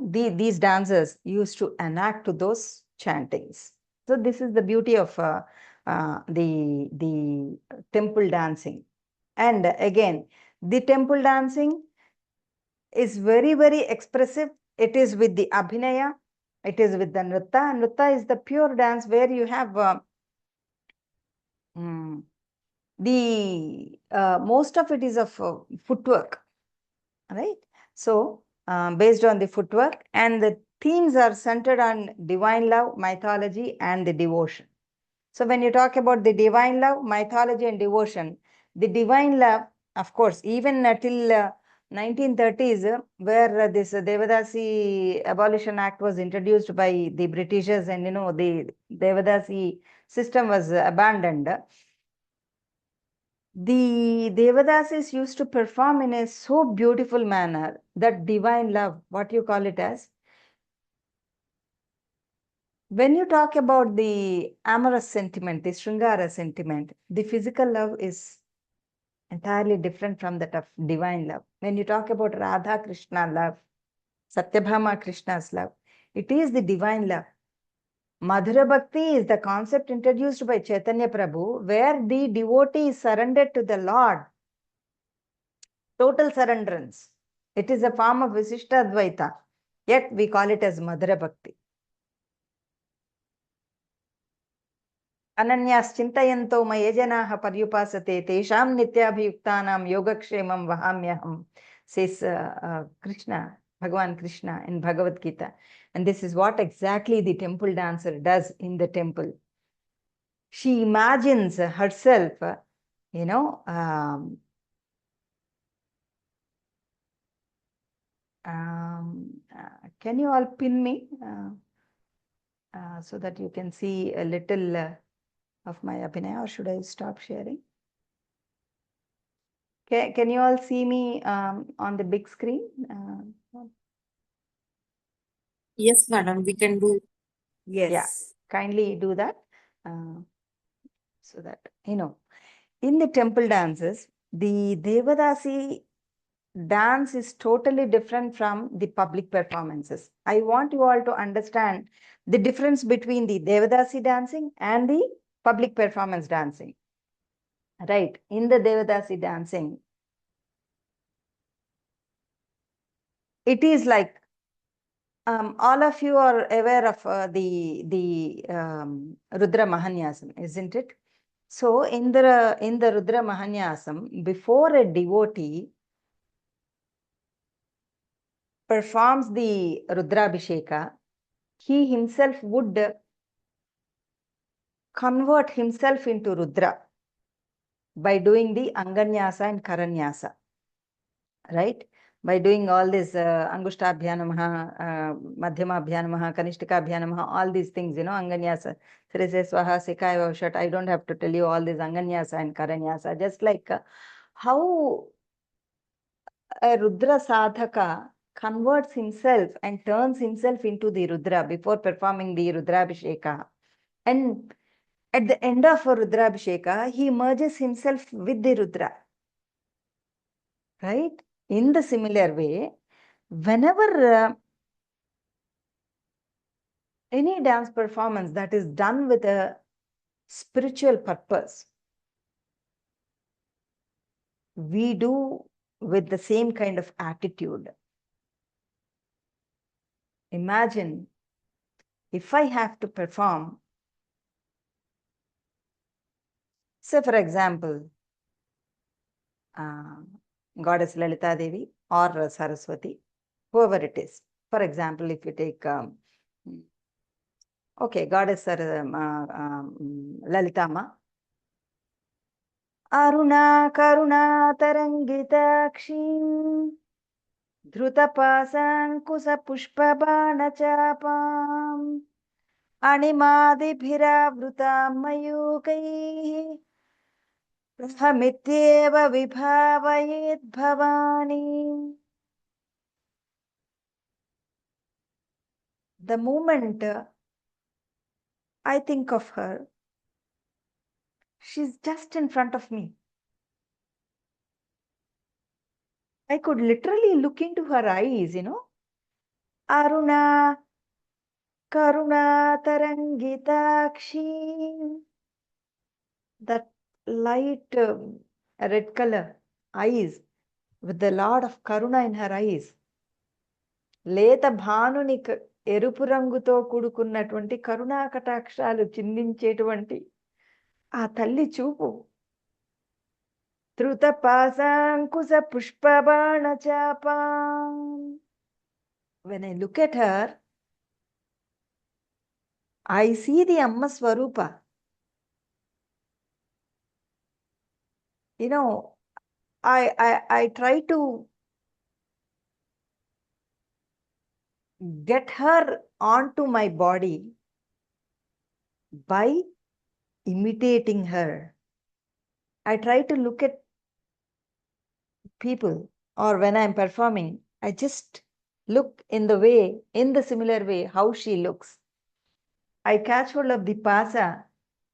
these dancers used to enact to those chantings. So this is the beauty of the temple dancing. And again, the temple dancing is very, very expressive. It is with the Abhinaya, it is with the Nritta. Nritta is the pure dance where you have the most of it is of footwork, right? So based on the footwork, and the themes are centered on divine love, mythology, and the devotion. So when you talk about the divine love, mythology, and devotion, the divine love, of course, even till 1930s, where this Devadasi Abolition Act was introduced by the Britishers, and the Devadasi system was abandoned, the Devadasis used to perform in a so beautiful manner that divine love, what you call it as. When you talk about the amorous sentiment, the Sringara sentiment, the physical love is entirely different from that of divine love. When you talk about Radha Krishna love, Satyabhama Krishna's love, it is the divine love. Madhura Bhakti is the concept introduced by Chaitanya Prabhu, where the devotee is surrendered to the Lord. Total surrenderance. It is a form of Visishta Advaita, yet we call it as Madhura Bhakti. Ananyas Chintayanto Mayajanaha Paryupasate Tesham Nityabhiyuktanam Yogakshemam Vahamyaham, says Krishna, Bhagavan Krishna in Bhagavad Gita. And this is what exactly the temple dancer does in the temple. She imagines herself, can you all pin me so that you can see a little of my Abhinaya, or should I stop sharing? Can you all see me on the big screen? Yes, madam, we can do. Yes. Yeah, kindly do that. So that, in the temple dances, the Devadasi dance is totally different from the public performances. I want you all to understand the difference between the Devadasi dancing and the public performance dancing. Right, in the Devadasi dancing, it is like, all of you are aware of the Rudra Mahanyasam, isn't it? So in the Rudra Mahanyasam, before a devotee performs the Rudrabhisheka, he himself would convert himself into Rudra by doing the Anganyasa and Karanyasa, right? By doing all this Angushtabhyanamaha, Madhyamabhyanamaha, Kanishtakabhyanamaha, all these things, Anganyasa, Srese Swaha, Sikaya Vaushat, I don't have to tell you all this Anganyasa and Karanyasa, just like how a Rudra sadhaka converts himself and turns himself into the Rudra before performing the Rudrabhisheka. And at the end of a Rudrabhisheka, he merges himself with the Rudra. Right? In the similar way, whenever any dance performance that is done with a spiritual purpose, we do with the same kind of attitude. Imagine if I have to perform, say for example, Goddess Lalita Devi or Saraswati, whoever it is. For example, if you take, Goddess Lalitama. Aruna Karuna Tarangitakshim Dhrutapasankusa Pushpabanachapam Animadibhiravrutam Mayukaihi Prahamityeva Vibhavayet Bhavani. The moment I think of her, she's just in front of me. I could literally look into her eyes, Aruna Karuna Tarangitakshi. That light red color eyes with a lot of karuna in her eyes. Leta bhanuni ఎరుపు రంగుతో కూడుకున్నటువంటి కరుణా కటాక్షాలు చిందించేటువంటి ఆ తల్లి చూపు. ధృత పాశాంకుశ పుష్పబాణ చాపా. When I look at her, I see the Amma Swarupa. I try to get her onto my body by imitating her. I try to look at people, or when I'm performing, I just look in the similar way how she looks. I catch hold of the pasa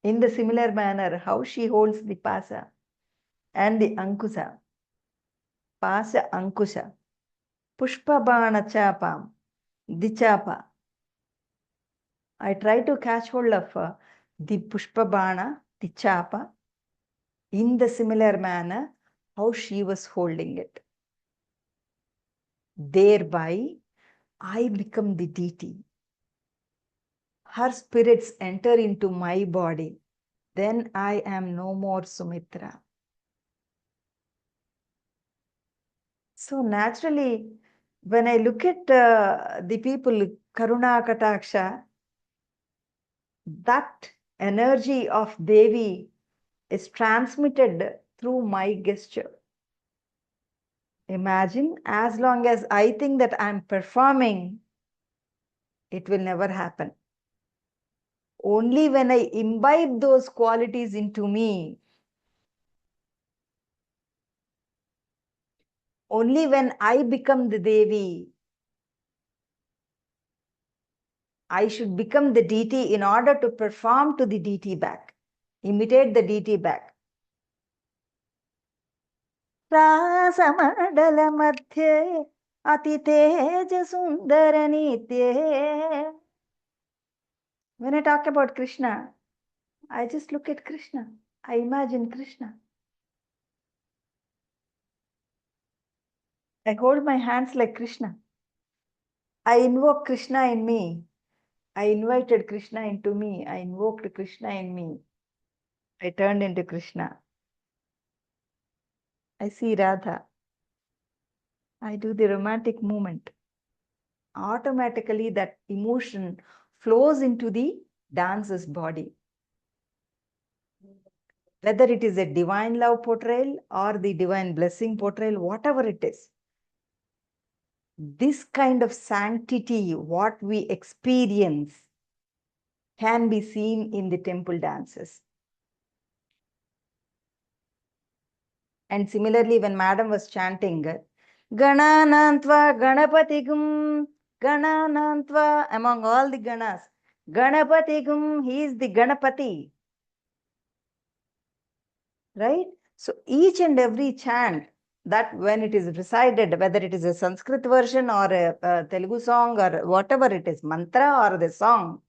in the similar manner how she holds the pasa and the ankusa. Pasa ankusha. Pushpabana chapam. Dichapa. I try to catch hold of the Pushpabana, the chapa, in the similar manner how she was holding it. Thereby, I become the deity. Her spirits enter into my body. Then I am no more Sumitra. So naturally, when I look at the people, Karuna Kataksha, that energy of Devi is transmitted through my gesture. Imagine, as long as I think that I'm performing, it will never happen. Only when I imbibe those qualities into me, only when I become the Devi, I should become the deity in order to perform to the deity back, imitate the deity back. Rasamadala madhye ati teja sundara nitye. When I talk about Krishna, I just look at Krishna. I imagine Krishna. I hold my hands like Krishna. I invoke Krishna in me. I invited Krishna into me. I invoked Krishna in me. I turned into Krishna. I see Radha. I do the romantic movement. automatically that emotion flows into the dancer's body. Whether it is a divine love portrayal or the divine blessing portrayal, whatever it is, this kind of sanctity, what we experience, can be seen in the temple dances. And similarly, when Madam was chanting, Gananantva Ganapatigum, Gananantva, among all the Ganas, Ganapatigum, he is the Ganapati. Right? So each and every chant that when it is recited, whether it is a Sanskrit version or a Telugu song or whatever it is, mantra or the song,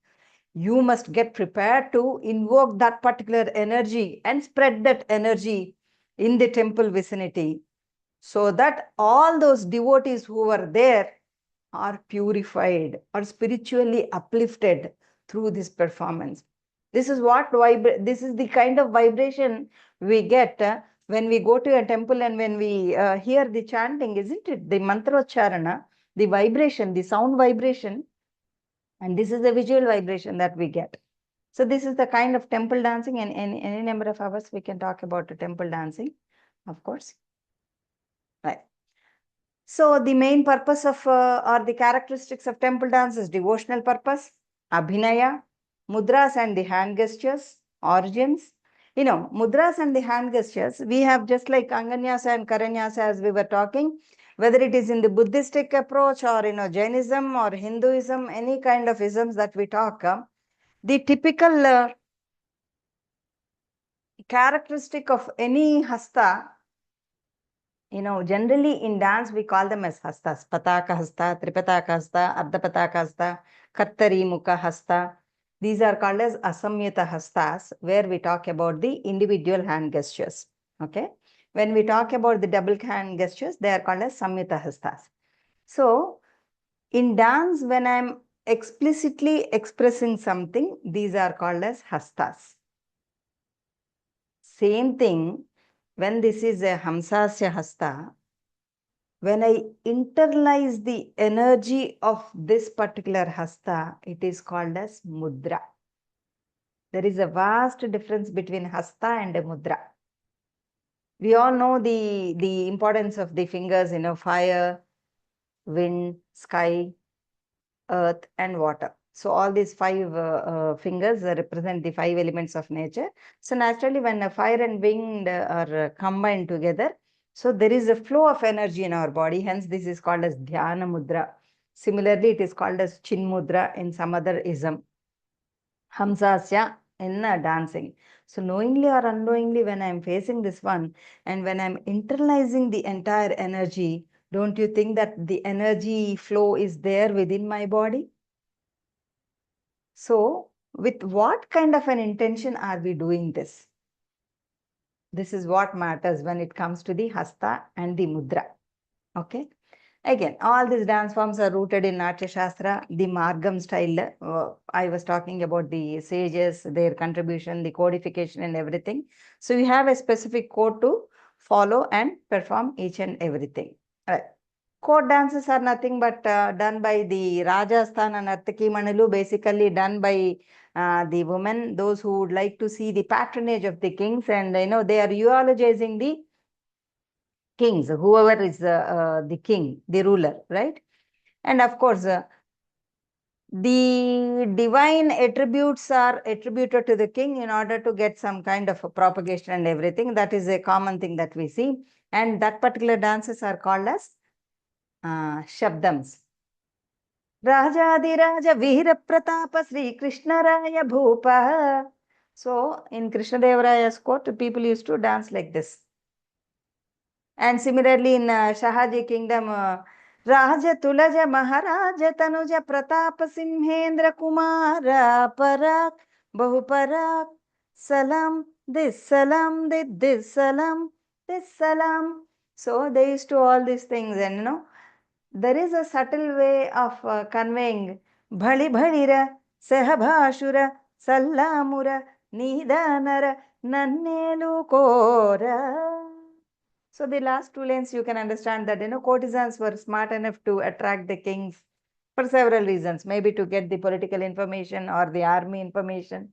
you must get prepared to invoke that particular energy and spread that energy in the temple vicinity, so that all those devotees who were there are purified or spiritually uplifted through this performance. This is what this is the kind of vibration we get when we go to a temple and when we hear the chanting, isn't it? The mantrocharana, the vibration, the sound vibration, and this is the visual vibration that we get. So this is the kind of temple dancing, and any number of hours we can talk about the temple dancing, of course. Right. So the main purpose of or the characteristics of temple dance is devotional purpose, abhinaya, mudras and the hand gestures, origins. You know, mudras and the hand gestures, we have just like Anganyasa and Karanyasa as we were talking, whether it is in the Buddhistic approach or, Jainism or Hinduism, any kind of isms that we talk, the typical characteristic of any hasta, generally in dance, we call them as hastas. Pataka hasta, tripataka hasta, ardhapataka hasta, kattari mukha hasta. These are called as asamyata hastas, where we talk about the individual hand gestures. Okay. When we talk about the double hand gestures, they are called as samyata hastas. So, in dance, when I'm explicitly expressing something, these are called as hastas. Same thing, when this is a hamsasya hasta, when I internalize the energy of this particular hasta, it is called as mudra. There is a vast difference between hasta and a mudra. We all know the importance of the fingers, fire, wind, sky, earth, and water. So all these five fingers represent the five elements of nature. So naturally, when fire and wind are combined together, so there is a flow of energy in our body. Hence, this is called as dhyana mudra. Similarly, it is called as chin mudra in some other ism. Hamsasya in dancing. So knowingly or unknowingly, when I'm facing this one and when I'm internalizing the entire energy, don't you think that the energy flow is there within my body? So with what kind of an intention are we doing this? This is what matters when it comes to the hasta and the mudra. Okay. Again, all these dance forms are rooted in Natya Shastra, the Margam style. I was talking about the sages, their contribution, the codification and everything. So you have a specific code to follow and perform each and everything. Right. Court dances are nothing but done by the Rajasthana Nartaki Manalu, basically done by the women, those who would like to see the patronage of the kings, and they are eulogizing the kings, whoever is the king, the ruler, right? And of course, the divine attributes are attributed to the king in order to get some kind of a propagation and everything. That is a common thing that we see. And that particular dances are called as Shabdams. Rajadiraja Veera Pratapa Sri Krishna Raya Bhupa. So, in Krishna Devaraya's court, people used to dance like this. And similarly, in Shahaji kingdom, Raja Tulaja Maharaja Tanuja Pratapa Simhendra Kumara Parak Bahuparak Salam, this Salam, this Salam, this Salam. So they used to all these things, and there is a subtle way of conveying Bhali Bhalira, Sahabhashura, Sallamura, Nidanara, Nannelu Kora. So the last two lines, you can understand that, courtesans were smart enough to attract the kings for several reasons, maybe to get the political information or the army information,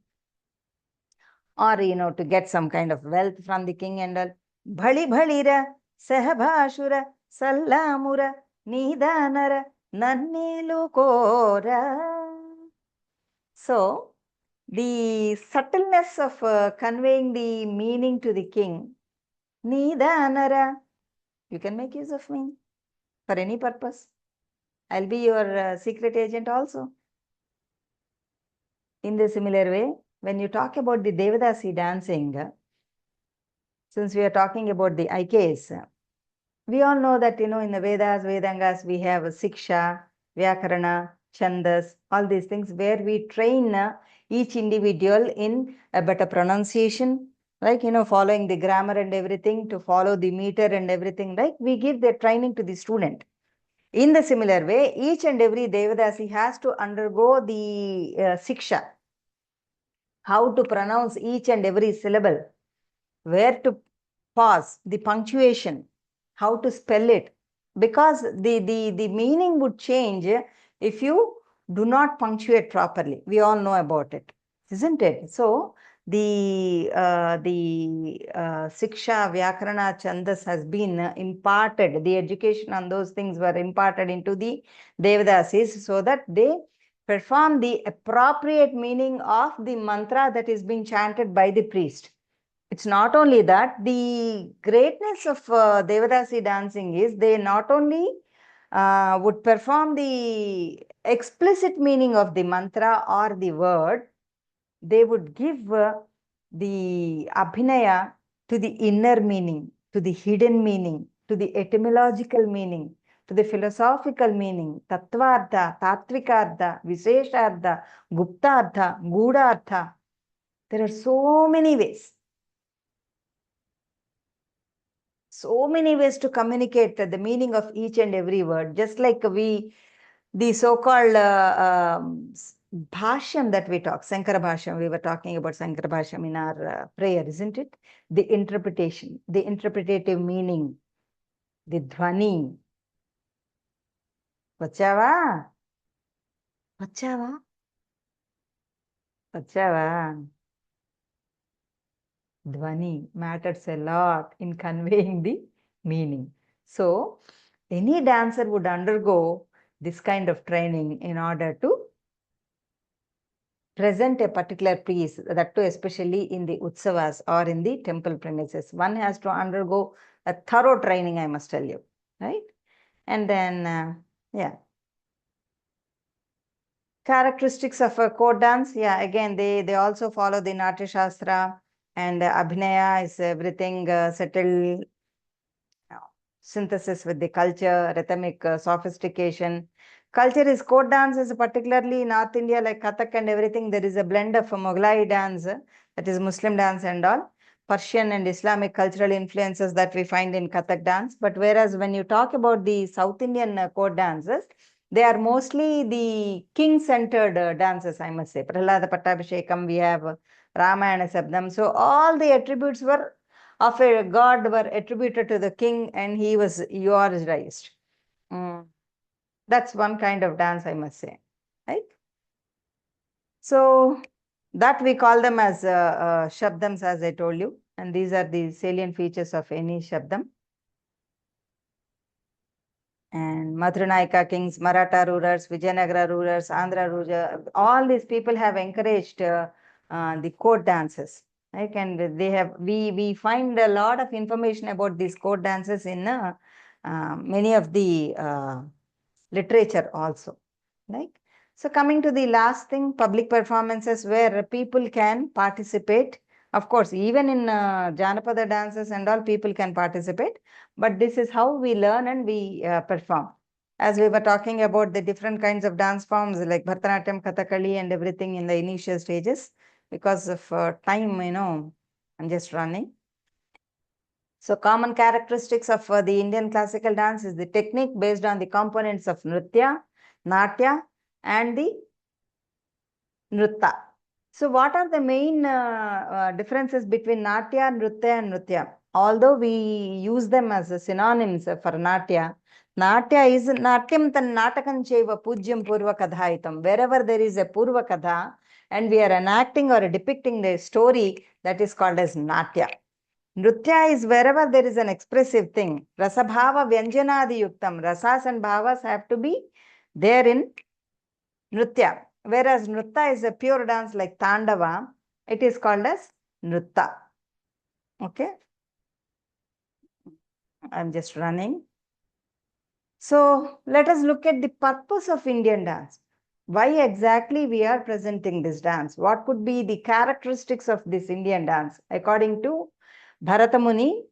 or to get some kind of wealth from the king and all. Bhali bhalira sahabhashura sallamura nidanara nannelu kora. So the subtleness of conveying the meaning to the king, nidanara, you can make use of me for any purpose. I'll be your secret agent also. In the similar way, when you talk about the Devadasi dancing, since we are talking about the IKS, we all know that, in the Vedas, Vedangas, we have Siksha, Vyakarana, Chandas, all these things where we train each individual in a better pronunciation, like, following the grammar and everything, to follow the meter and everything, right? We give the training to the student. In the similar way, each and every Devadasi has to undergo the Siksha, how to pronounce each and every syllable, where to pause, the punctuation, how to spell it, because the meaning would change if you do not punctuate properly. We all know about it, isn't it? So the Siksha, Vyakarana, Chandas has been imparted, the education on those things were imparted into the Devadasis so that they perform the appropriate meaning of the mantra that is being chanted by the priest. It's not only that, the greatness of Devadasi dancing is they not only would perform the explicit meaning of the mantra or the word, they would give the abhinaya to the inner meaning, to the hidden meaning, to the etymological meaning, to the philosophical meaning, tattvartha, tattvikartha, visheshartha, guptartha, gudhartha. There are so many ways. So many ways to communicate the meaning of each and every word, just like the so-called bhashyam that we talk, Sankara Bhashyam, we were talking about Sankara Bhashyam in our prayer, isn't it? The interpretation, the interpretative meaning, the dhvani. Vachava? Vachava? Vachava? Dhvani matters a lot in conveying the meaning. So, any dancer would undergo this kind of training in order to present a particular piece, that too especially in the utsavas or in the temple premises. One has to undergo a thorough training, I must tell you, right? And then, yeah. Characteristics of a court dance, yeah, again, they also follow the Natya Shastra, and Abhinaya is everything settled, synthesis with the culture, rhythmic sophistication. Culture is court dance is particularly North India, like Kathak and everything. There is a blend of Mughlai dance, that is Muslim dance and all, Persian and Islamic cultural influences that we find in Kathak dance. But whereas when you talk about the South Indian court dances, they are mostly the king-centered dances, I must say. Prahlada Pattabhishekam, we have Ramayana Sabdam. So all the attributes were of a god were attributed to the king, and he was eulogised. That's one kind of dance, I must say, right? So that we call them as shabdams, as I told you, and these are the salient features of any shabdam. And Mathura kings, Maratha rulers, Vijayanagara rulers, Andhra rulers, all these people have encouraged the court dances. Right? And they have, we find a lot of information about these court dances in many of the literature also. Right? So coming to the last thing, public performances where people can participate. Of course, even in Janapada dances and all, people can participate. But this is how we learn and we perform. As we were talking about the different kinds of dance forms like Bharatanatyam, Kathakali and everything in the initial stages, because of time, I'm just running. So common characteristics of the Indian classical dance is the technique based on the components of Nritya, Natya and the Nritta. So what are the main differences between Natya, Nritya and Nritya? Although we use them as synonyms for Natya, Natya is Natyam tan Natakam cheva Pujyam Purvakadhaitam. Wherever there is a Purvakadha and we are enacting or depicting the story, that is called as Natya. Nritya is wherever there is an expressive thing. Rasabhava Vyanjanadi Yuktam. Rasas and bhavas have to be there in Nritya. Whereas Nritya is a pure dance like Tandava, it is called as Nritya. Okay. I'm just running. So let us look at the purpose of Indian dance. Why exactly we are presenting this dance? What could be the characteristics of this Indian dance? According to Bharata Muni,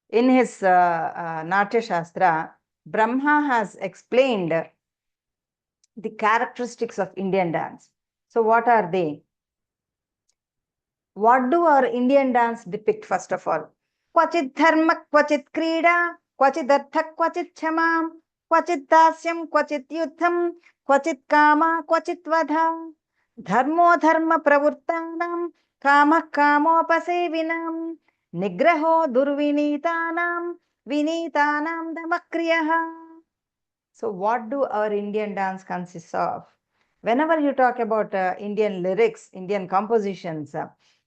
in his Natya Shastra, Brahma has explained the characteristics of Indian dance. So what are they? What do our Indian dance depict first of all? Kvachit dharma, kvachit krida, kvachit artha, kvachit chamam, kvachit dasyam, kvachit yuddham, kvachit kama, kvachit vadha. Dharmo dharma pravurtanam, kama kamopasevinam, nigraho durvinitanam, vinitanam damakriyaha. So what do our Indian dance consist of? Whenever you talk about Indian lyrics, Indian compositions,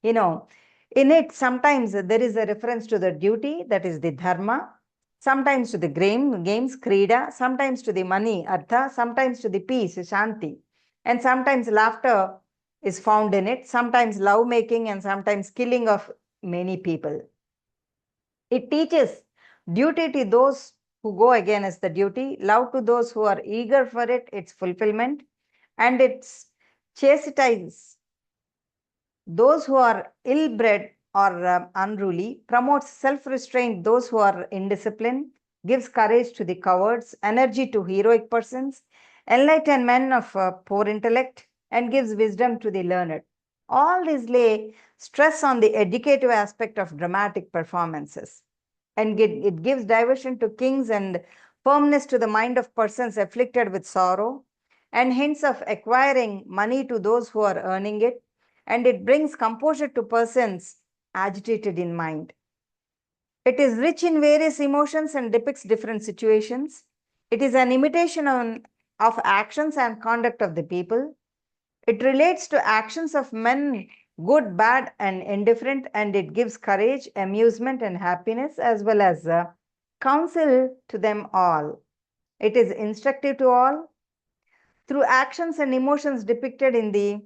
in it sometimes there is a reference to the duty, that is the dharma, sometimes to the games, krida, sometimes to the money, artha, sometimes to the peace, shanti, and sometimes laughter is found in it, sometimes love making and sometimes killing of many people. It teaches duty to those who go against the duty, love to those who are eager for it, its fulfillment, and it's chastise those who are ill-bred or unruly, promotes self-restraint those who are indisciplined, gives courage to the cowards, energy to heroic persons, enlighten men of poor intellect, and gives wisdom to the learned. All these lay stress on the educative aspect of dramatic performances. And it gives diversion to kings and firmness to the mind of persons afflicted with sorrow, and hints of acquiring money to those who are earning it, and it brings composure to persons agitated in mind. It is rich in various emotions and depicts different situations. It is an imitation of actions and conduct of the people. It relates to actions of men, good, bad, and indifferent, and it gives courage, amusement, and happiness, as well as counsel to them all. It is instructive to all through actions and emotions depicted in the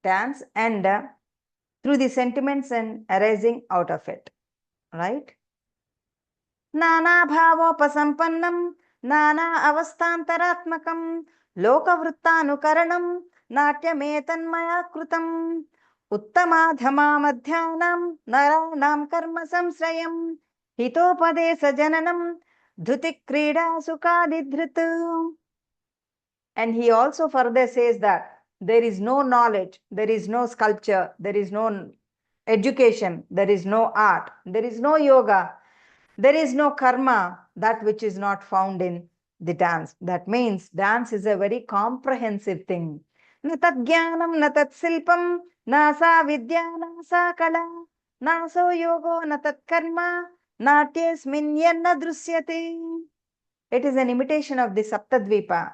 dance and through the sentiments and arising out of it, right? Nana bhavopasampannam, nana avastantaratmakam, lokavruttanukaranam, natyametanmaya krutam, uttamadhama madhyanam, naranam karma samsrayam, hitopadesa jananam, dhuti krida sukadidhritu. And he also further says that there is no knowledge, there is no sculpture, there is no education, there is no art, there is no yoga, there is no karma, that which is not found in the dance. That means dance is a very comprehensive thing. Na tat jnanam, na tat silpam, na sa vidya, na sa kala, na so yogo, na tat karma, natyasmin yanna drusyate. It is an imitation of the Saptadvipa.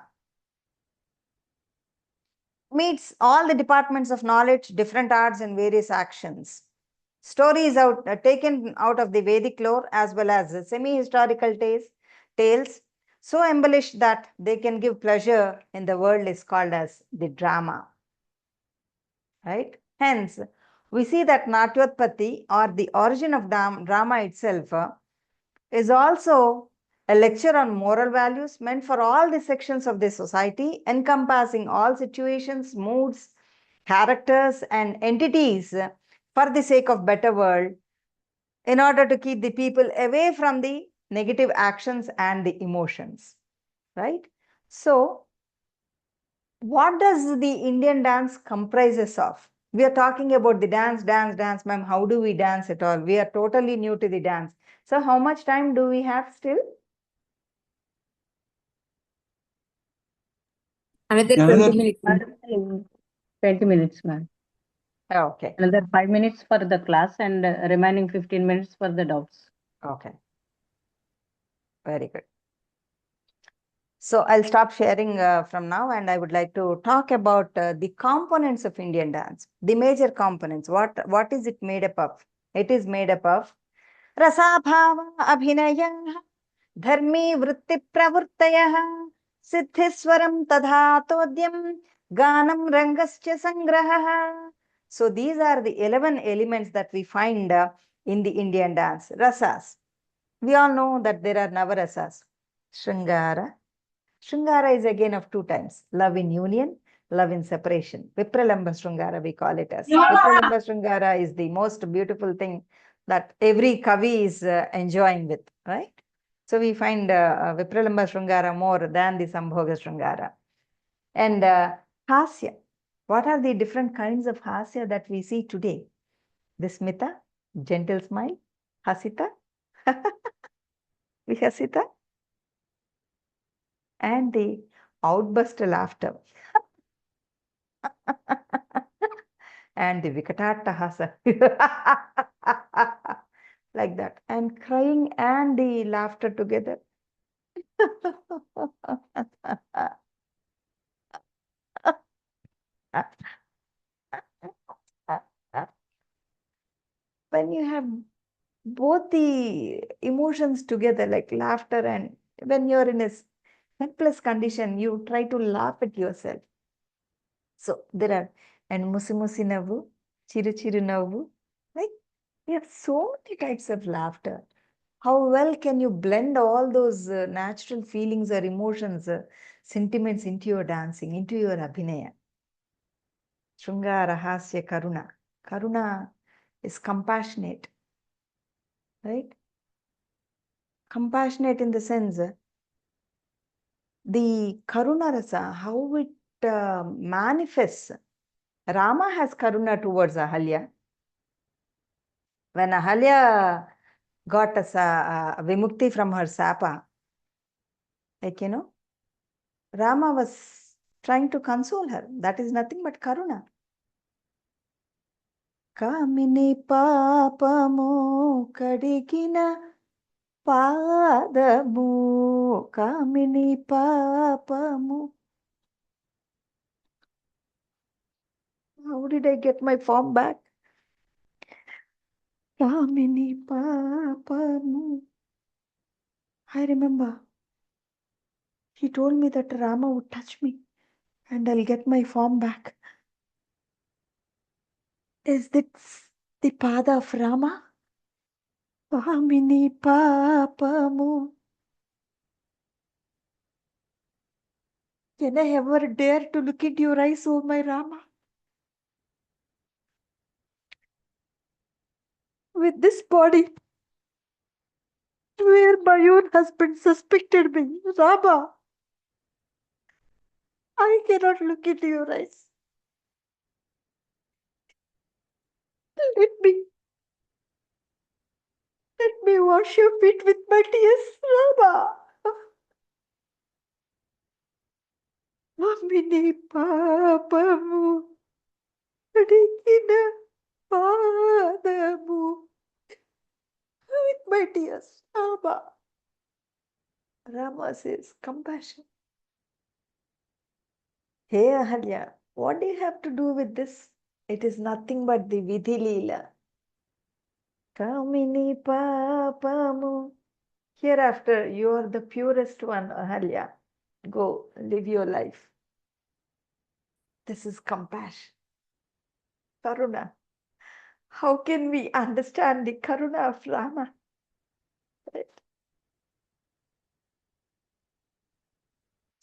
Meets all the departments of knowledge, different arts, and various actions. Stories taken out of the Vedic lore as well as semi-historical tales, so embellished that they can give pleasure in the world, is called as the drama. Right? Hence, we see that Natyotpatti, or the origin of drama itself, is also a lecture on moral values meant for all the sections of the society, encompassing all situations, moods, characters, and entities for the sake of better world, in order to keep the people away from the negative actions and the emotions, right? So, what does the Indian dance comprises of? We are talking about the dance, ma'am. How do we dance at all? We are totally new to the dance. So how much time do we have still? Another Another 20 minutes. 20 minutes, ma'am. Okay. Another 5 minutes for the class and remaining 15 minutes for the doubts. Okay. Very good. So I'll stop sharing from now, and I would like to talk about the components of Indian dance, the major components. What is it made up of? It is made up of Rasabhava Abhinaya Dharmi Vritti Pravurtaya Siddhiswaram Tadhatodyam Ganam Rangascha Sangraha. So these are the 11 elements that we find in the Indian dance. Rasas. We all know that there are Navarasas. Shringara. Shringara is again of two times. Love in union, love in separation. Vipralamba Shringara we call it as. Vipralamba Shringara is the most beautiful thing that every Kavi is enjoying with, right? So we find Vipralamba Shringara more than the Sambhoga Shringara. And Hasya. What are the different kinds of Hasya that we see today? The Smita, gentle smile. Hasita, Vihasita, and the outburst laughter. And the Vikatattahasa. Like that. And crying and the laughter together. When you have both the emotions together, like laughter, and when you're in a helpless condition, you try to laugh at yourself. So there are, and musi musi navu, chiru chiru navu, right? We have so many types of laughter. How well can you blend all those natural feelings or emotions, sentiments into your dancing, into your abhinaya? Shringara, Hasya, Karuna. Karuna is compassionate, right? Compassionate in the sense, the Karuna Rasa, how it manifests. Rama has Karuna towards Ahalya. When Ahalya got a vimukti from her sapa, like, Rama was trying to console her. That is nothing but Karuna. Kamini papamu kadigina padamu. Kamini papamu. How did I get my form back? Kamini papamu. I remember he told me that Rama would touch me and I'll get my form back. Is this the pada of Rama? Kamini papamu. Can I ever dare to look into your eyes, oh my Rama? With this body, where my own husband suspected me, Rama, I cannot look into your eyes. Let me wash your feet with my tears, Rama. Mamini papamu, adikina padamu, with my tears, Rama. Rama says, compassion. Hey Ahalya, what do you have to do with this? It is nothing but the Vidhi Leela. Kamini papamu. Hereafter, you are the purest one, Ahalya. Go, live your life. This is compassion. Karuna. How can we understand the Karuna of Rama? Right?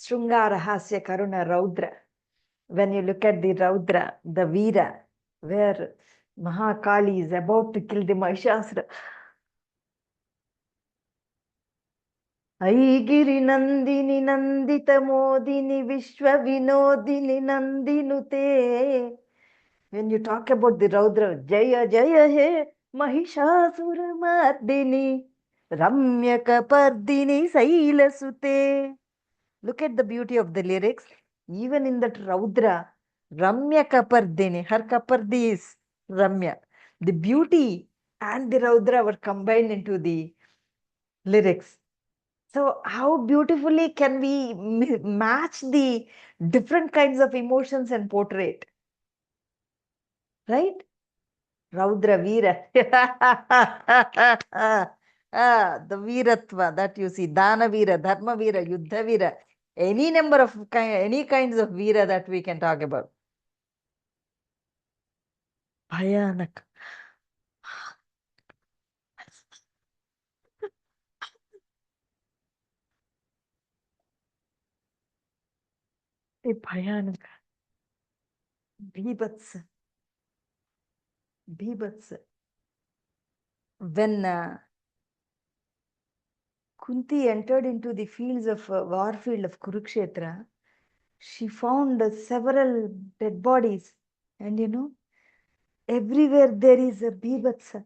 Srungara, Hasya, Karuna, Raudra. When you look at the Raudra, the Veera, where Mahakali is about to kill the Mahishasura. Aigiri Nandini Nandita Modini Vishwa Vinodini Nandinute. When you talk about the Raudra, Jaya Jaya He Mahishasura Mardini Ramyaka Pardini Saila Sute. Look at the beauty of the lyrics. Even in that Raudra, Ramya Kapardini, her Kapardi is Ramya. The beauty and the Raudra were combined into the lyrics. So how beautifully can we match the different kinds of emotions and portray it, right? Raudra Veera. The Veeratva that you see, Dana Veera, Dharma Veera, Yuddha Veera, any number of any kinds of Veera that we can talk about. Bhayanak. Bhayanak. Bhibats. Bhibats. When Kunti entered into the fields of war field of Kurukshetra, she found several dead bodies, and everywhere there is a bibhatsa.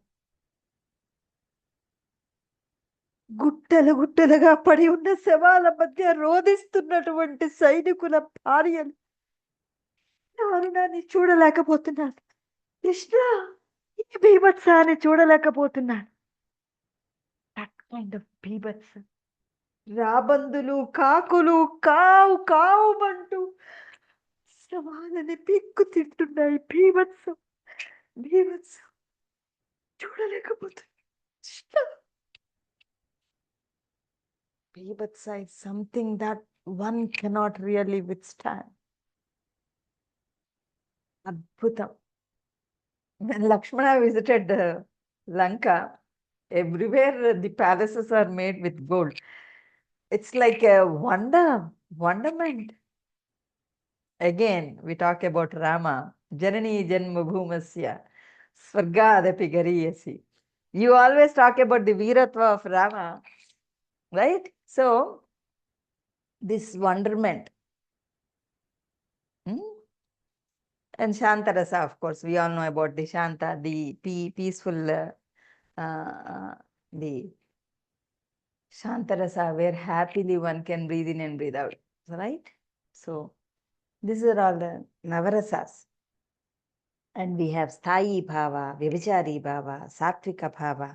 గుట్టలు గుట్టలుగా పడి ఉన్న శవాల మధ్య రోదిస్తున్నటువంటి సైనికుల భార్యలు దారుణాన్ని చూడలేకపోతున్నాను. కృష్ణ, ఈ బీభత్సాన్ని చూడలేకపోతున్నాను. That kind of బీభత్స. రాబందులు కాకులు కావు కావుమంటూ శవాలని పిక్కు తింటున్నాయి. బీభత్సం బీభత్సం చూడలేకపోతున్నాను. Krishna. Bibhatsa is something that one cannot really withstand. Adbhutam. When Lakshmana visited Lanka, everywhere the palaces are made with gold. It's like a wonderment. Again, we talk about Rama. Janani Janma Bhumasya Swargadapi Gariyasi. You always talk about the Veeratva of Rama, right? So, this wonderment. And Shantarasa, of course, we all know about the Shanta, the peaceful, the Shantarasa, where happily one can breathe in and breathe out, right? So, these are all the Navarasas. And we have Sthayi Bhava, Vyabhichari Bhava, Sattvika Bhava.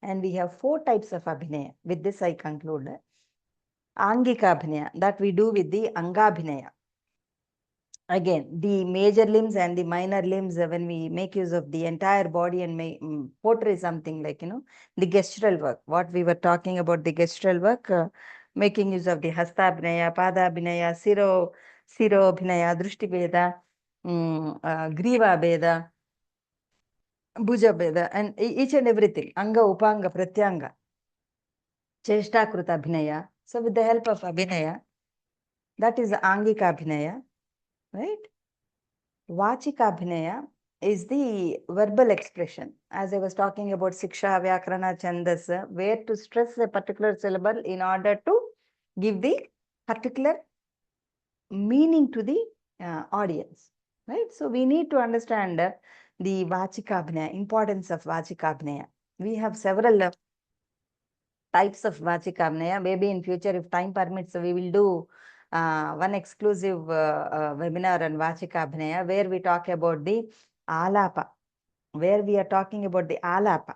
And we have 4 types of Abhinaya. With this, I conclude. Angika Abhinaya, that we do with the Angabhinaya. Again, the major limbs and the minor limbs, when we make use of the entire body and portray something like, the gestural work. What we were talking about, the gestural work, making use of the Hasta Abhinaya, Pada Abhinaya, Siro Abhinaya, Drushti Veda, Griva Veda, Bhuja Veda, and each and everything. Anga, Upanga, Pratyanga, Cheshta Kruta Abhinaya. So with the help of Abhinaya, that is Angika Abhinaya, right? Vachika Abhinaya is the verbal expression. As I was talking about Siksha, Vyakarana, Chandas, where to stress a particular syllable in order to give the particular meaning to the audience, right? So we need to understand the Vachika Abhinaya, importance of Vachika Abhinaya. We have several types of Vachika Abhinaya. Maybe in future, if time permits, we will do one exclusive webinar on Vachika Abhinaya, where we talk about the Alapa, where we are talking about the Alapa.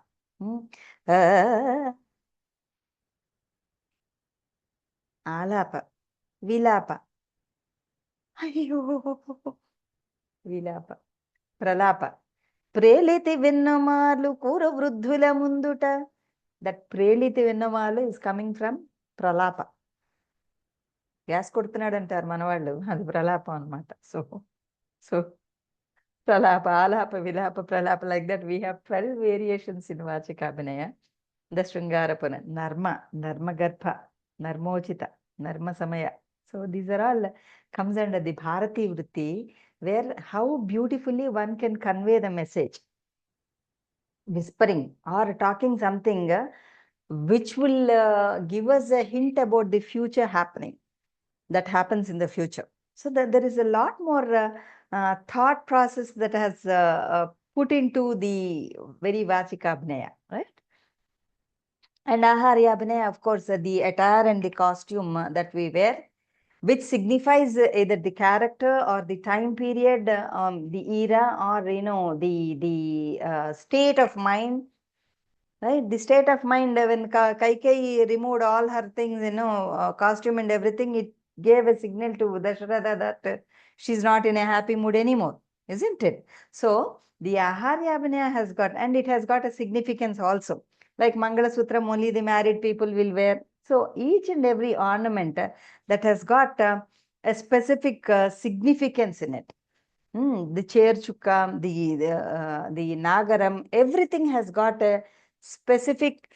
Alapa, Vilapa, Vilapa, Pralapa, Preliti Vinnamalu Kura Vrudhula Munduta. That Preliti Vinnamalu is coming from Pralapa. Gas కొడుతున్నాడు అంటారు మనవాళ్ళు, అది ప్రలాపం అన్నమాట. So pralapa, alapa, vilapa, pralapa, like that we have 12 variations in Vachika Abhinaya. The Shringarapana, Narma Garbha, Narmochita, Narma Samaya. So these are all comes under the Bharati Vritti, where how beautifully one can convey the message. Whispering or talking something which will give us a hint about the future happening. That happens in the future. So that there is a lot more thought process that has put into the very Vachika Abhinaya, right? And Aharya Abhinaya, of course, the attire and the costume that we wear, which signifies either the character or the time period, the era, or the state of mind right? The state of mind when Kaikeyi removed all her things, costume and everything, it gave a signal to Dasharatha that she's not in a happy mood anymore, isn't it? So the Aharya Abhinaya has got, and it has got a significance also. Like Mangala Sutram, only the married people will wear. So each and every ornament that has got a specific significance in it. The chair chukka, the nagaram, everything has got a specific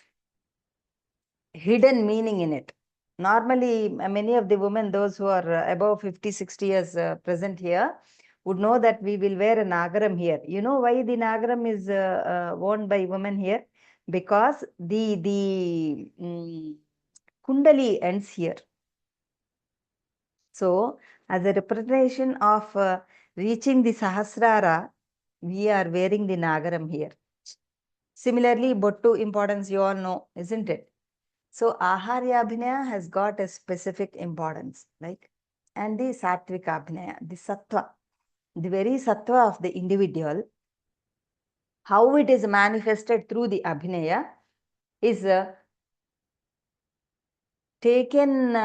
hidden meaning in it. Normally, many of the women, those who are above 50, 60 years present here, would know that we will wear a nagaram here. You know why the nagaram is worn by women here? Because the kundali ends here. So, as a representation of reaching the Sahasrara, we are wearing the nagaram here. Similarly, bottu importance you all know, isn't it? So, Aharya Abhinaya has got a specific importance, like, and the Sattvika Abhinaya, the Sattva, the very Sattva of the individual, how it is manifested through the Abhinaya is taken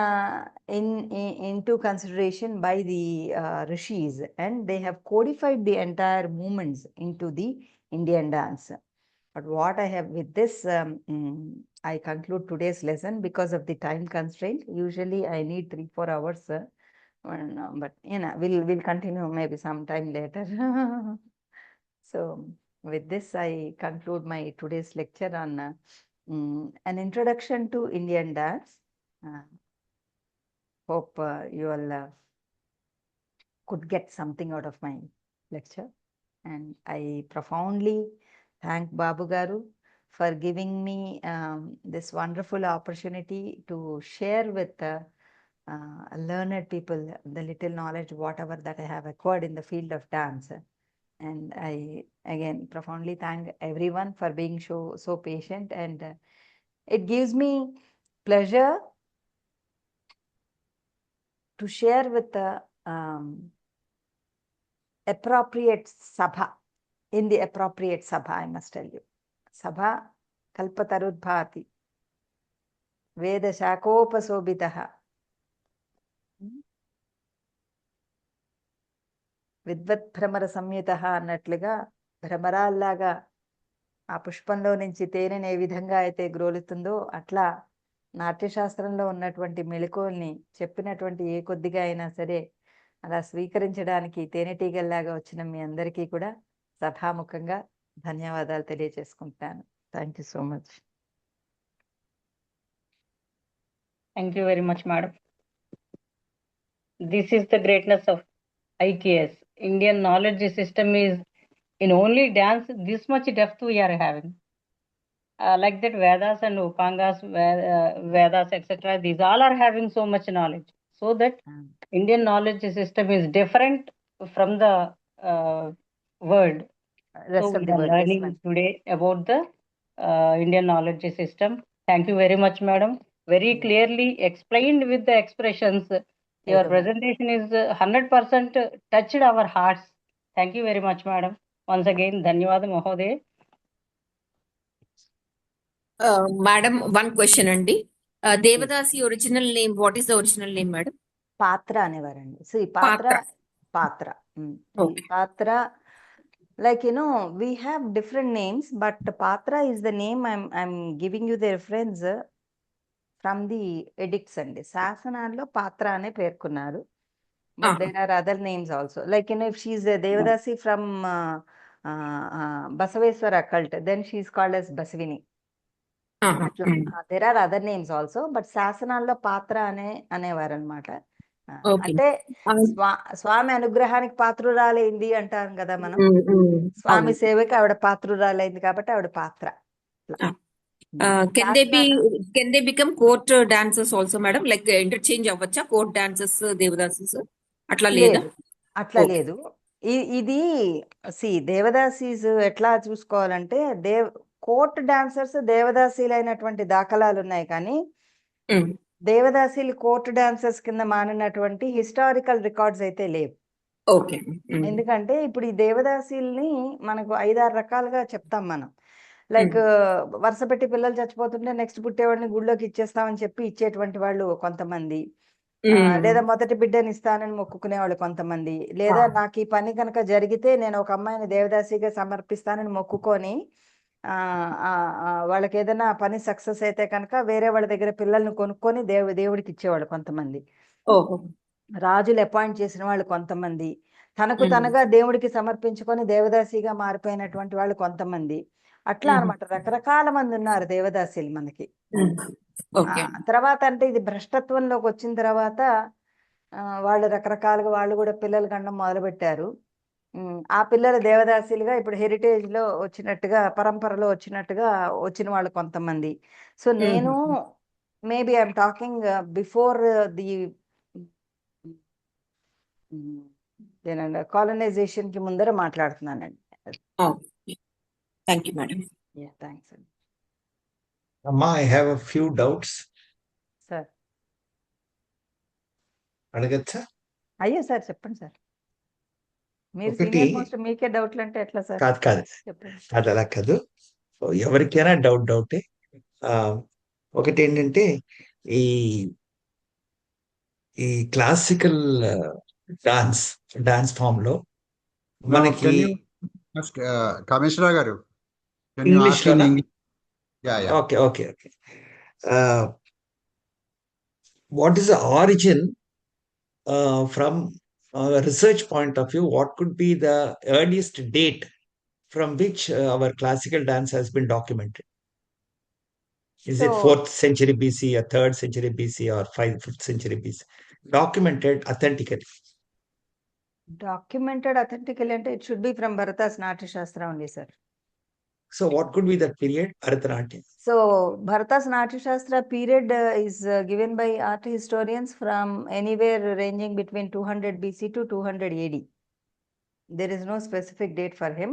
into consideration by the rishis, and they have codified the entire movements into the Indian dance. But what I have with this, I conclude today's lesson because of the time constraint. Usually I need 3-4 hours, but we'll continue maybe some time later. So with this, I conclude my today's lecture on an introduction to Indian dance. Hope you all could get something out of my lecture. And I profoundly thank Babu Garu for giving me this wonderful opportunity to share with learned people the little knowledge, whatever that I have acquired in the field of dance. And I again profoundly thank everyone for being so patient, and it gives me pleasure to share with the appropriate sabha, in the appropriate sabha, I must tell you. Sabha kalpatarudbhati, Veda Shakopasobitaha, Vidvat Bhramara Samyutaha అన్నట్లుగా భ్రమరాల్లాగా ఆ పుష్పంలో నుంచి తేనెని ఏ విధంగా అయితే గ్రోలుతుందో అట్లా నాట్యశాస్త్రంలో ఉన్నటువంటి మెళకువల్ని చెప్పినటువంటి ఏ కొద్దిగా అయినా సరే అలా స్వీకరించడానికి తేనెటీగల్లాగా వచ్చిన మీ అందరికీ కూడా సభాముఖంగా ధన్యవాదాలు తెలియజేసుకుంటాను. Thank you so much. Thank you very much, madam. This is the greatness of IKS. Indian knowledge system is in only dance, this much depth we are having. Like that, Vedas and Upangas, Vedas, etc. These all are having so much knowledge. So that Indian knowledge system is different from the world. Rest So of we the are world, learning yes, today about the Indian knowledge system. Thank you very much, madam. Very clearly explained with the expressions. Your presentation is 100% touched our hearts. Thank you very much, madam. Once again, Dhanyawad Mahoday. Madam, one question, Andy. Devadasi original name, what is the original name, madam? Patra అనేవారండి. So Patra. Okay. Patra, like we have different names, but Patra is the name I'm giving you the reference from the edicts అండి. శాసనాల్లో పాత్ర అనే పేర్కొన్నారు. But there are other names also. Like if she's a Devadasi from Basaveswara cult, then she's called as Basavini. There are other names also, but శాసనాల్లో పాత్ర అనేవారు అనమాట. అంటే స్వామి అనుగ్రహానికి పాత్రురాలైంది అంటాం కదా మనం. స్వామి సేవకి ఆవిడ పాత్రురాలైంది కాబట్టి ఆవిడ పాత్ర. Can they become court dancers also, madam? Like interchange అవ్వచ్చా court dancers Devadasis? అట్లా లేదా? అట్లా లేదు. ఇది దేవదాసీస్ ఎట్లా చూసుకోవాలంటే కోర్ట్ డాన్సర్స్ దేవదాసీలైనటువంటి దాఖలాలు ఉన్నాయి, కానీ దేవదాసీలు కోర్ట్ డాన్సర్స్ కింద మానినటువంటి హిస్టారికల్ రికార్డ్స్ అయితే లేవు. ఓకే. ఎందుకంటే ఇప్పుడు ఈ దేవదాసీల్ని మనకు 5-6 రకాలుగా చెప్తాం మనం. లైక్ వరుస పెట్టి పిల్లలు చచ్చిపోతుంటే నెక్స్ట్ పుట్టేవాడిని గుళ్ళోకి ఇచ్చేస్తామని చెప్పి ఇచ్చేటువంటి వాళ్ళు కొంతమంది, లేదా మొదటి బిడ్డని ఇస్తానని మొక్కుకునే వాళ్ళు కొంతమంది, లేదా నాకు ఈ పని కనుక జరిగితే నేను ఒక అమ్మాయిని దేవదాసిగా సమర్పిస్తానని మొక్కుకొని వాళ్ళకి ఏదైనా పని సక్సెస్ అయితే కనుక వేరే వాళ్ళ దగ్గర పిల్లల్ని కొనుక్కొని దేవుడికి ఇచ్చేవాళ్ళు కొంతమంది, రాజులు అపాయింట్ చేసిన వాళ్ళు కొంతమంది, తనకు తనగా దేవుడికి సమర్పించుకొని దేవదాసిగా మారిపోయినటువంటి వాళ్ళు కొంతమంది, అట్లా అనమాట. రకరకాల మంది ఉన్నారు దేవదాసీలు మనకి. తర్వాత అంటే ఇది భ్రష్టత్వంలోకి వచ్చిన తర్వాత వాళ్ళు రకరకాలుగా వాళ్ళు కూడా పిల్లలు కనడం మొదలు పెట్టారు. ఆ పిల్లల దేవదాసీలుగా ఇప్పుడు హెరిటేజ్ లో వచ్చినట్టుగా, పరంపరలో వచ్చినట్టుగా వచ్చిన వాళ్ళు కొంతమంది. సో నేను maybe I'm talking before the colonization కి ముందర మాట్లాడుతున్నానండి. Thank you madam. థ్యాంక్స్ అండి. అమ్మా, I have a few doubts. Sir అడగచ్చా? అయ్యో సార్ చెప్పండి సార్. మీరు ఒకటి, సీనియర్ మోస్ట్, మీకే డౌట్లు అంటే ఎట్లా సార్? కాదు చెప్పండి. అది అలా కాదు, ఎవరికైనా డౌటే. ఒకటి ఏంటంటే ఈ ఈ క్లాసికల్ డాన్స్ ఫామ్ లో మనకి కామేశ్వరరావు గారు ఇంగ్లీష్ లోనా? Okay. Okay. What is the origin from research point of view? What could be the earliest date from which our classical dance has been documented? Is it 4th century BC or 3rd century BC or 5th century BC? Documented authentically. Documented authentically అంటే it should be from Bharata's Natya Shastra only, sir. So what could be that period? Bharatanatyam. So Bharata's Natya Shastra period is given by art historians from anywhere ranging between 200 BC to 200 AD. There is no specific date for him.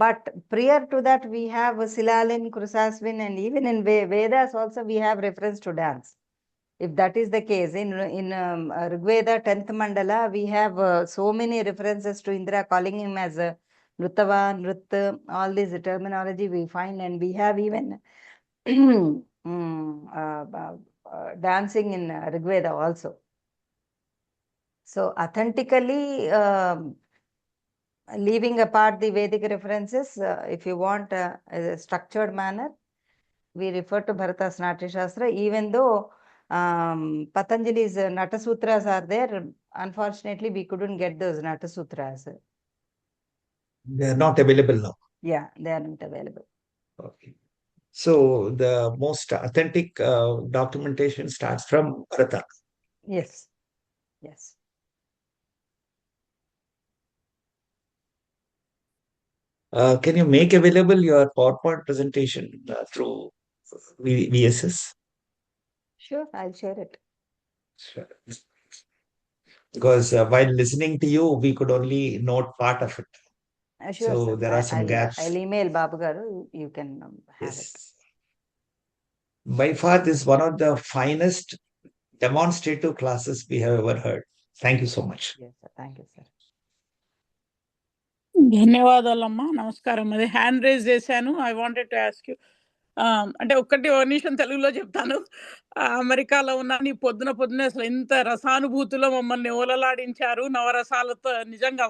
But prior to that, we have Silalin, Krusaswin, and even in Vedas also we have reference to dance. If that is the case, in Rigveda 10th Mandala, we have so many references to Indra, calling him as Nruttava, Nrutt, all this terminology we find, and we have even dancing in Rigveda also. So authentically, leaving apart the Vedic references, if you want a structured manner, we refer to Bharata's Natya Shastra, even though Patanjali's Nata Sutras are there. Unfortunately, we couldn't get those Nata Sutras. They are not available now. Yeah, they are not available. Okay. So the most authentic documentation starts from Bharata. Yes. Yes. Can you make available your PowerPoint presentation through VSS? Sure, I'll share it. Sure. Because while listening to you, we could only note part of it. Sure, so sir. there are some gaps. I'll email Babu Garu. You can have it. By far, this is one of the finest demonstrative classes we have ever heard. Thank you so much. Yes, sir. Thank you, sir. ధన్యవాదాలమ్మా. నమస్కారం. అది hand raise చేశాను. I wanted to ask you, అంటే ఒక నిమిషం తెలుగులో చెప్తాను. అమెరికాలో ఉన్న నీ పొద్దున అసలు ఎంత రసానుభూతిలో మమ్మల్ని ఓలలాడించారు నవరసాలతో. నిజంగా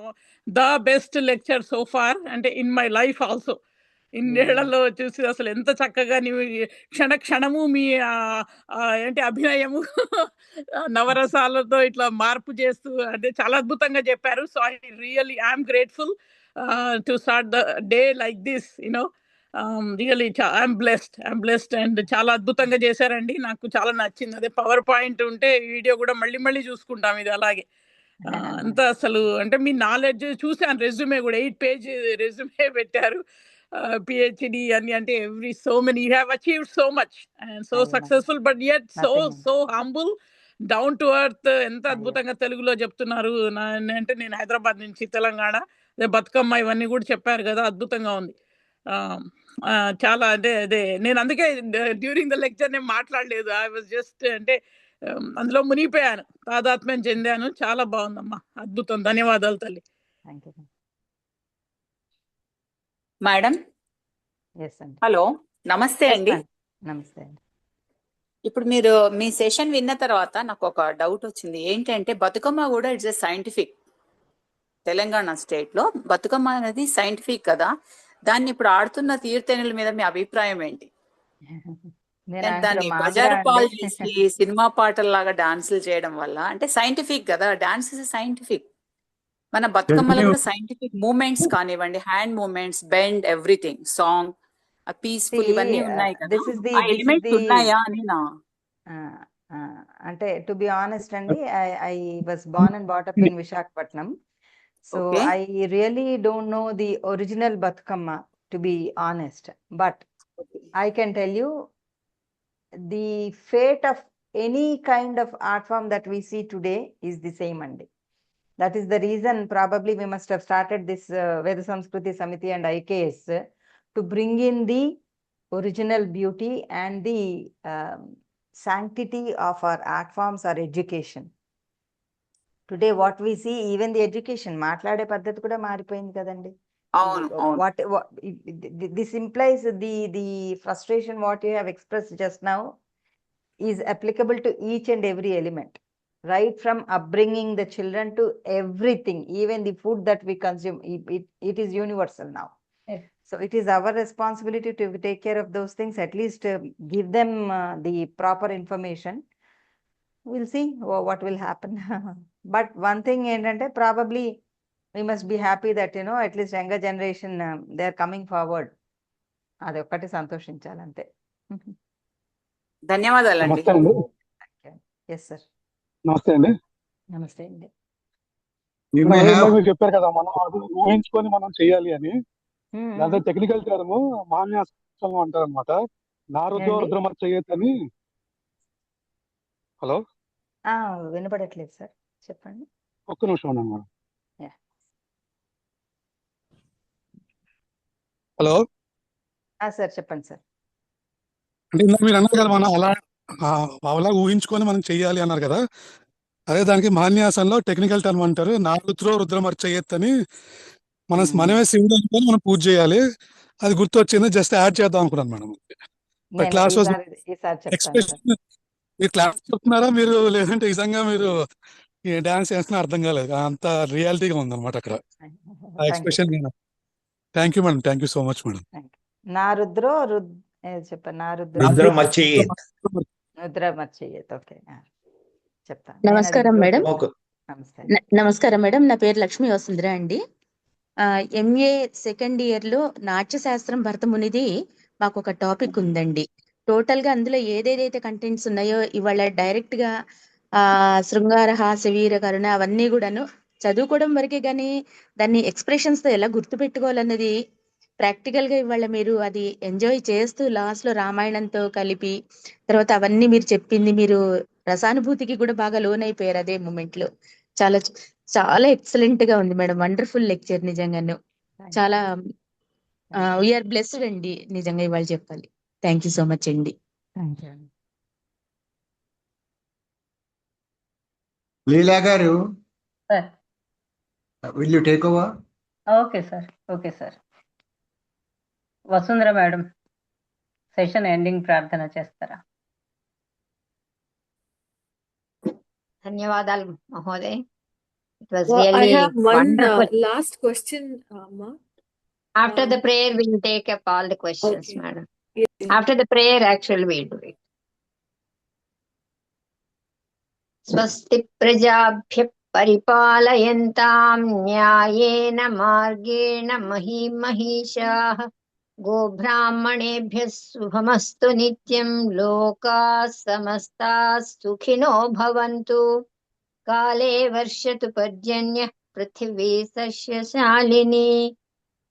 the best lecture so far, అంటే ఇన్ మై లైఫ్ ఆల్సో. ఇన్నేళ్లలో చూసి అసలు ఎంత చక్కగా నీవు క్షణము మీ ఏంటి అభినయము నవరసాలతో ఇట్లా మార్పు చేస్తూ అంటే చాలా అద్భుతంగా చెప్పారు. So I really I'm grateful to start the day like this, you know. Really I'm blessed and చాలా అద్భుతంగా చేశారండి. నాకు చాలా నచ్చింది. అదే పవర్ పాయింట్ ఉంటే వీడియో కూడా మళ్ళీ చూసుకుంటాం ఇది అలాగే. అంత అసలు అంటే మీ నాలెడ్జ్ చూసాను. రెజ్యూమే కూడా 8 పేజ్ రెజ్యూమే పెట్టారు. PhD అని అంటే so many you have achieved so much and so successful, but yet so humble, down to earth. ఎంత అద్భుతంగా తెలుగులో చెప్తున్నారు. అంటే నేను హైదరాబాద్ నుంచి తెలంగాణ, బతుకమ్మ ఇవన్నీ కూడా చెప్పారు కదా, అద్భుతంగా ఉంది. చాలా అదే నేను అందుకే డ్యూరింగ్ ద లెక్చర్ నేను మాట్లాడలేదు. ఐ వాజ్ జస్ట్ అంటే అందులో మునిగిపోయాను, తాదాత్మ్యం చెందాను. చాలా బాగుందమ్మా, అద్భుతం. ధన్యవాదాలు తల్లి. మేడం ఎస్ అండి. హలో, నమస్తే ఎస్ అండి. మేడం. నమస్తే అండి. ఇప్పుడు మీరు మీ సెషన్ విన్న తర్వాత నాకు ఒక డౌట్ వచ్చింది. ఏంటంటే బతుకమ్మ కూడా it's a scientific. Telangana state లో బతుకమ్మ అనేది సైంటిఫిక్ కదా. దాన్ని ఇప్పుడు ఆడుతున్న తీర్థనుల మీద మీ అభిప్రాయం ఏంటి? నేను దాన్ని మాదిరా బజారు అండి. పాలు చేసి సినిమా పాటల్లాగా డాన్సులు చేయడం వల్ల అంటే సైంటిఫిక్ కదా, డాన్స్ ఇస్ సైంటిఫిక్. మన బతుకమ్మలో కూడా సైంటిఫిక్ మూమెంట్స్ కానివ్వండి, hand moments, bend, everything, song, peaceful, ఇవన్నీ ఉన్నాయి కదా. ఆ ఎలిమెంట్స్ ఉన్నాయా అని నా అంటే టు బి ఆనెస్ట్ అండి, I was born and brought up in Visakhapatnam. So Okay. I really don't know the original Batkama, to be honest. But I can tell you the fate of any kind of art form that we see today is the same only. That is the reason probably we must have started this Veda Samskruti Samiti and IKS to bring in the original beauty and the sanctity of our art forms, our education. Today what we see, even the education, మాట్లాడే పద్ధతి కూడా మారిపోయింది కదండి. What this implies the frustration what you have express just now is applicable to each and every element, right from upbringing the children to everything, even the food that we consume, it is universal now. So it is our responsibility to take care of those things, at least give them the proper information. We'll see what will happen. But one thing ఏంటంటే probably we must be happy that at least younger generation they are coming forward. అది ఒక్కటి సంతోషించాలంతే. ధన్యవాదాలండి. Yes sir. నమస్తే అండి. నమస్తే అండి. మీరు చెప్పారు కదా, మనం అది ఊహించుకొని మనం చేయాలి అని. లేదా టెక్నికల్ టర్మ్ మాన్యాసం అంటారు అనమాట. నారుద్రో రుద్రమ చేయొద్దని. హలో, వినపడట్లేదు సార్, చెప్పండి. ఒక్క నిమిషం ఉన్నాను మేడం. హలో సార్ చెప్పండి సార్. అంటే ఇందాక మీరు అన్నారు కదా, మనం అలా ఊహించుకొని మనం చెయ్యాలి అన్నారు కదా. అదే దానికి మాన్యాసంలో టెక్నికల్ టర్మ్ అంటారు నారుద్రో రుద్రమర్ చేయొద్దని. మనమే శివుడు అనుకొని మనం పూజ చేయాలి. అది గుర్తొచ్చింది, జస్ట్ యాడ్ చేద్దాం అనుకున్నాను మేడం. క్లాస్ ఎక్స్ప్రెషన్ మీరు క్లాస్ చెప్తున్నారా మీరు, లేదంటే నిజంగా మీరు డాన్స్ చేస్తున్నా అర్థం కాలేదు, అంత రియాలిటీగా ఉందన్నమాట అక్కడ expression. Thank you madam, thank you so much madam. నారుద్రో చెప్పండి. ఓకే చెప్తాను. నమస్కారం మేడం. నమస్తే. నమస్కారం మేడం, నా పేరు లక్ష్మీ వసుంధర అండి. ఎంఏ సెకండ్ ఇయర్ లో నాట్యశాస్త్రం భరతమునిది మాకు ఒక టాపిక్ ఉందండి. టోటల్ గా అందులో ఏదేదైతే కంటెంట్స్ ఉన్నాయో ఇవాళ డైరెక్ట్ గా శృంగార, హాస్య, వీర, కరుణ అవన్నీ కూడాను చదువుకోవడం వరకే, కానీ దాన్ని ఎక్స్ప్రెషన్స్ తో ఎలా గుర్తు పెట్టుకోవాలన్నది ప్రాక్టికల్ గా ఇవాళ మీరు అది ఎంజాయ్ చేస్తూ లాస్ట్ లో రామాయణంతో కలిపి తర్వాత అవన్నీ మీరు చెప్పింది, మీరు రసానుభూతికి కూడా బాగా లోన్ అయిపోయారు అదే మూమెంట్ లో. చాలా చాలా ఎక్సలెంట్ గా ఉంది మేడం, వండర్ఫుల్ లెక్చర్ నిజంగాను. చాలా వీఆర్ బ్లెస్డ్ అండి నిజంగా ఇవాళ చెప్పాలి. థ్యాంక్ యూ సో మచ్ అండి. లీలా గారు, will you take over? Okay sir, okay sir. Vasundhara madam, session ending ప్రార్థన చేస్తారా? ధన్యవాదాలు మహోదయ్. It was really I have one wonderful. last question, Ma. After the prayer, we will take up all the questions, Okay. madam. Yes. After the prayer, actually, we'll do it. Swasti prajabhya పరిపాలయంతాం న్యాయేన మార్గేణ మహీమహీషాః గోబ్రాహ్మణేభ్యः శుభమస్తు నిత్యం లోకాః సమస్తాః సుఖినో భవంతు కాలే వర్షతు పర్జన్యః పృథివీ సస్యశాలినీ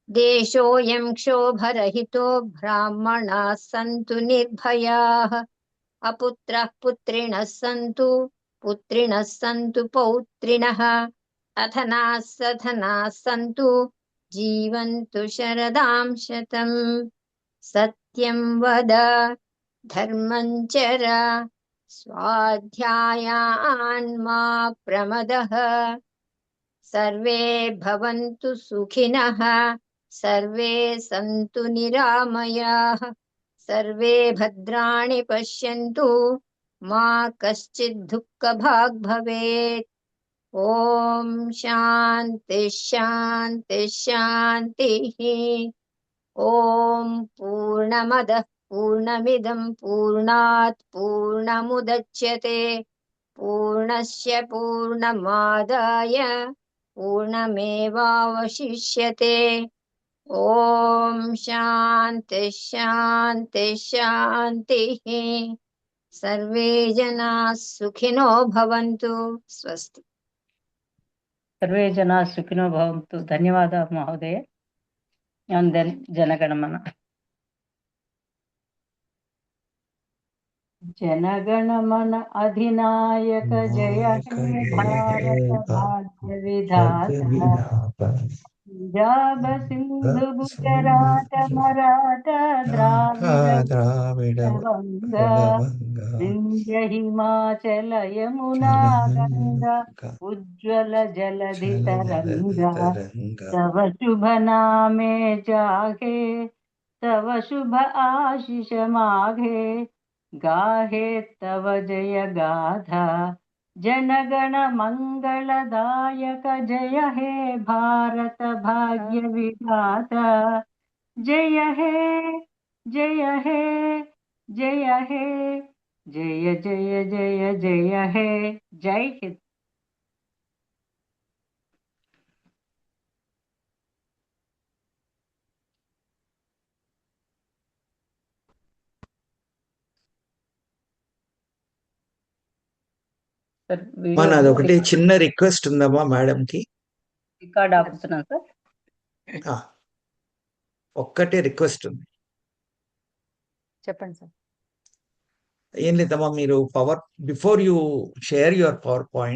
దేశోऽयं క్షోభరహితో బ్రాహ్మణాः సంతు నిర్భయాः అపుత్రః పుత్రిణः సంతు పుత్రిణः సంతు పౌత్రిణः అధనాः సధనాः సంతు జీవంతు శరదాం శతం సత్యం వద ధర్మం చర స్వాధ్యాయాన్ మా ప్రమదః సర్వే భవంతు సుఖినః सर्वे सन्तु निरामयाः सर्वे भद्राणि पश्यन्तु मा कश्चित् दुःखभाग् भवेत् ॐ शान्ति शान्ति शान्तिः ॐ पूर्णमदः पूर्णमिदं पूर्णात् पूर्णमुदच्यते पूर्णस्य पूर्णमादाय पूर्णमेवावशिष्यते ॐ शान्ति शान्ति शान्तिः सर्वे जनाः सुखिनो भवन्तु स्वस्ति सर्वे जनाः सुखिनो भवन्तु धन्यवादाः महोदय and then जनगणमन जनगणमन अधिनायक जय हे भारत भाग्य विधाता पंजाब सिंधु गुजरात मराठा द्राविड विंध्य हिमाचल यमुना गंगा उज्ज्वल जलधि तरंगा तव शुभ नामे जागे तव शुभ आशीष माघे गाहे तव जय गाथा जनगण मंगलदायक जय हे भारत भाग्य विधाता जय हे जय हे जय हे जय जय जय जय हे जय हिंद మన అదొకటి చిన్న రిక్వెస్ట్ ఉందమ్మా మేడం కి రికార్డ్ ఆపుతున్నాను సార్ ఒక్కటే రిక్వెస్ట్ ఉంది చెప్పండి సార్ ఏం లేదమ్మా మీరు before you share your power point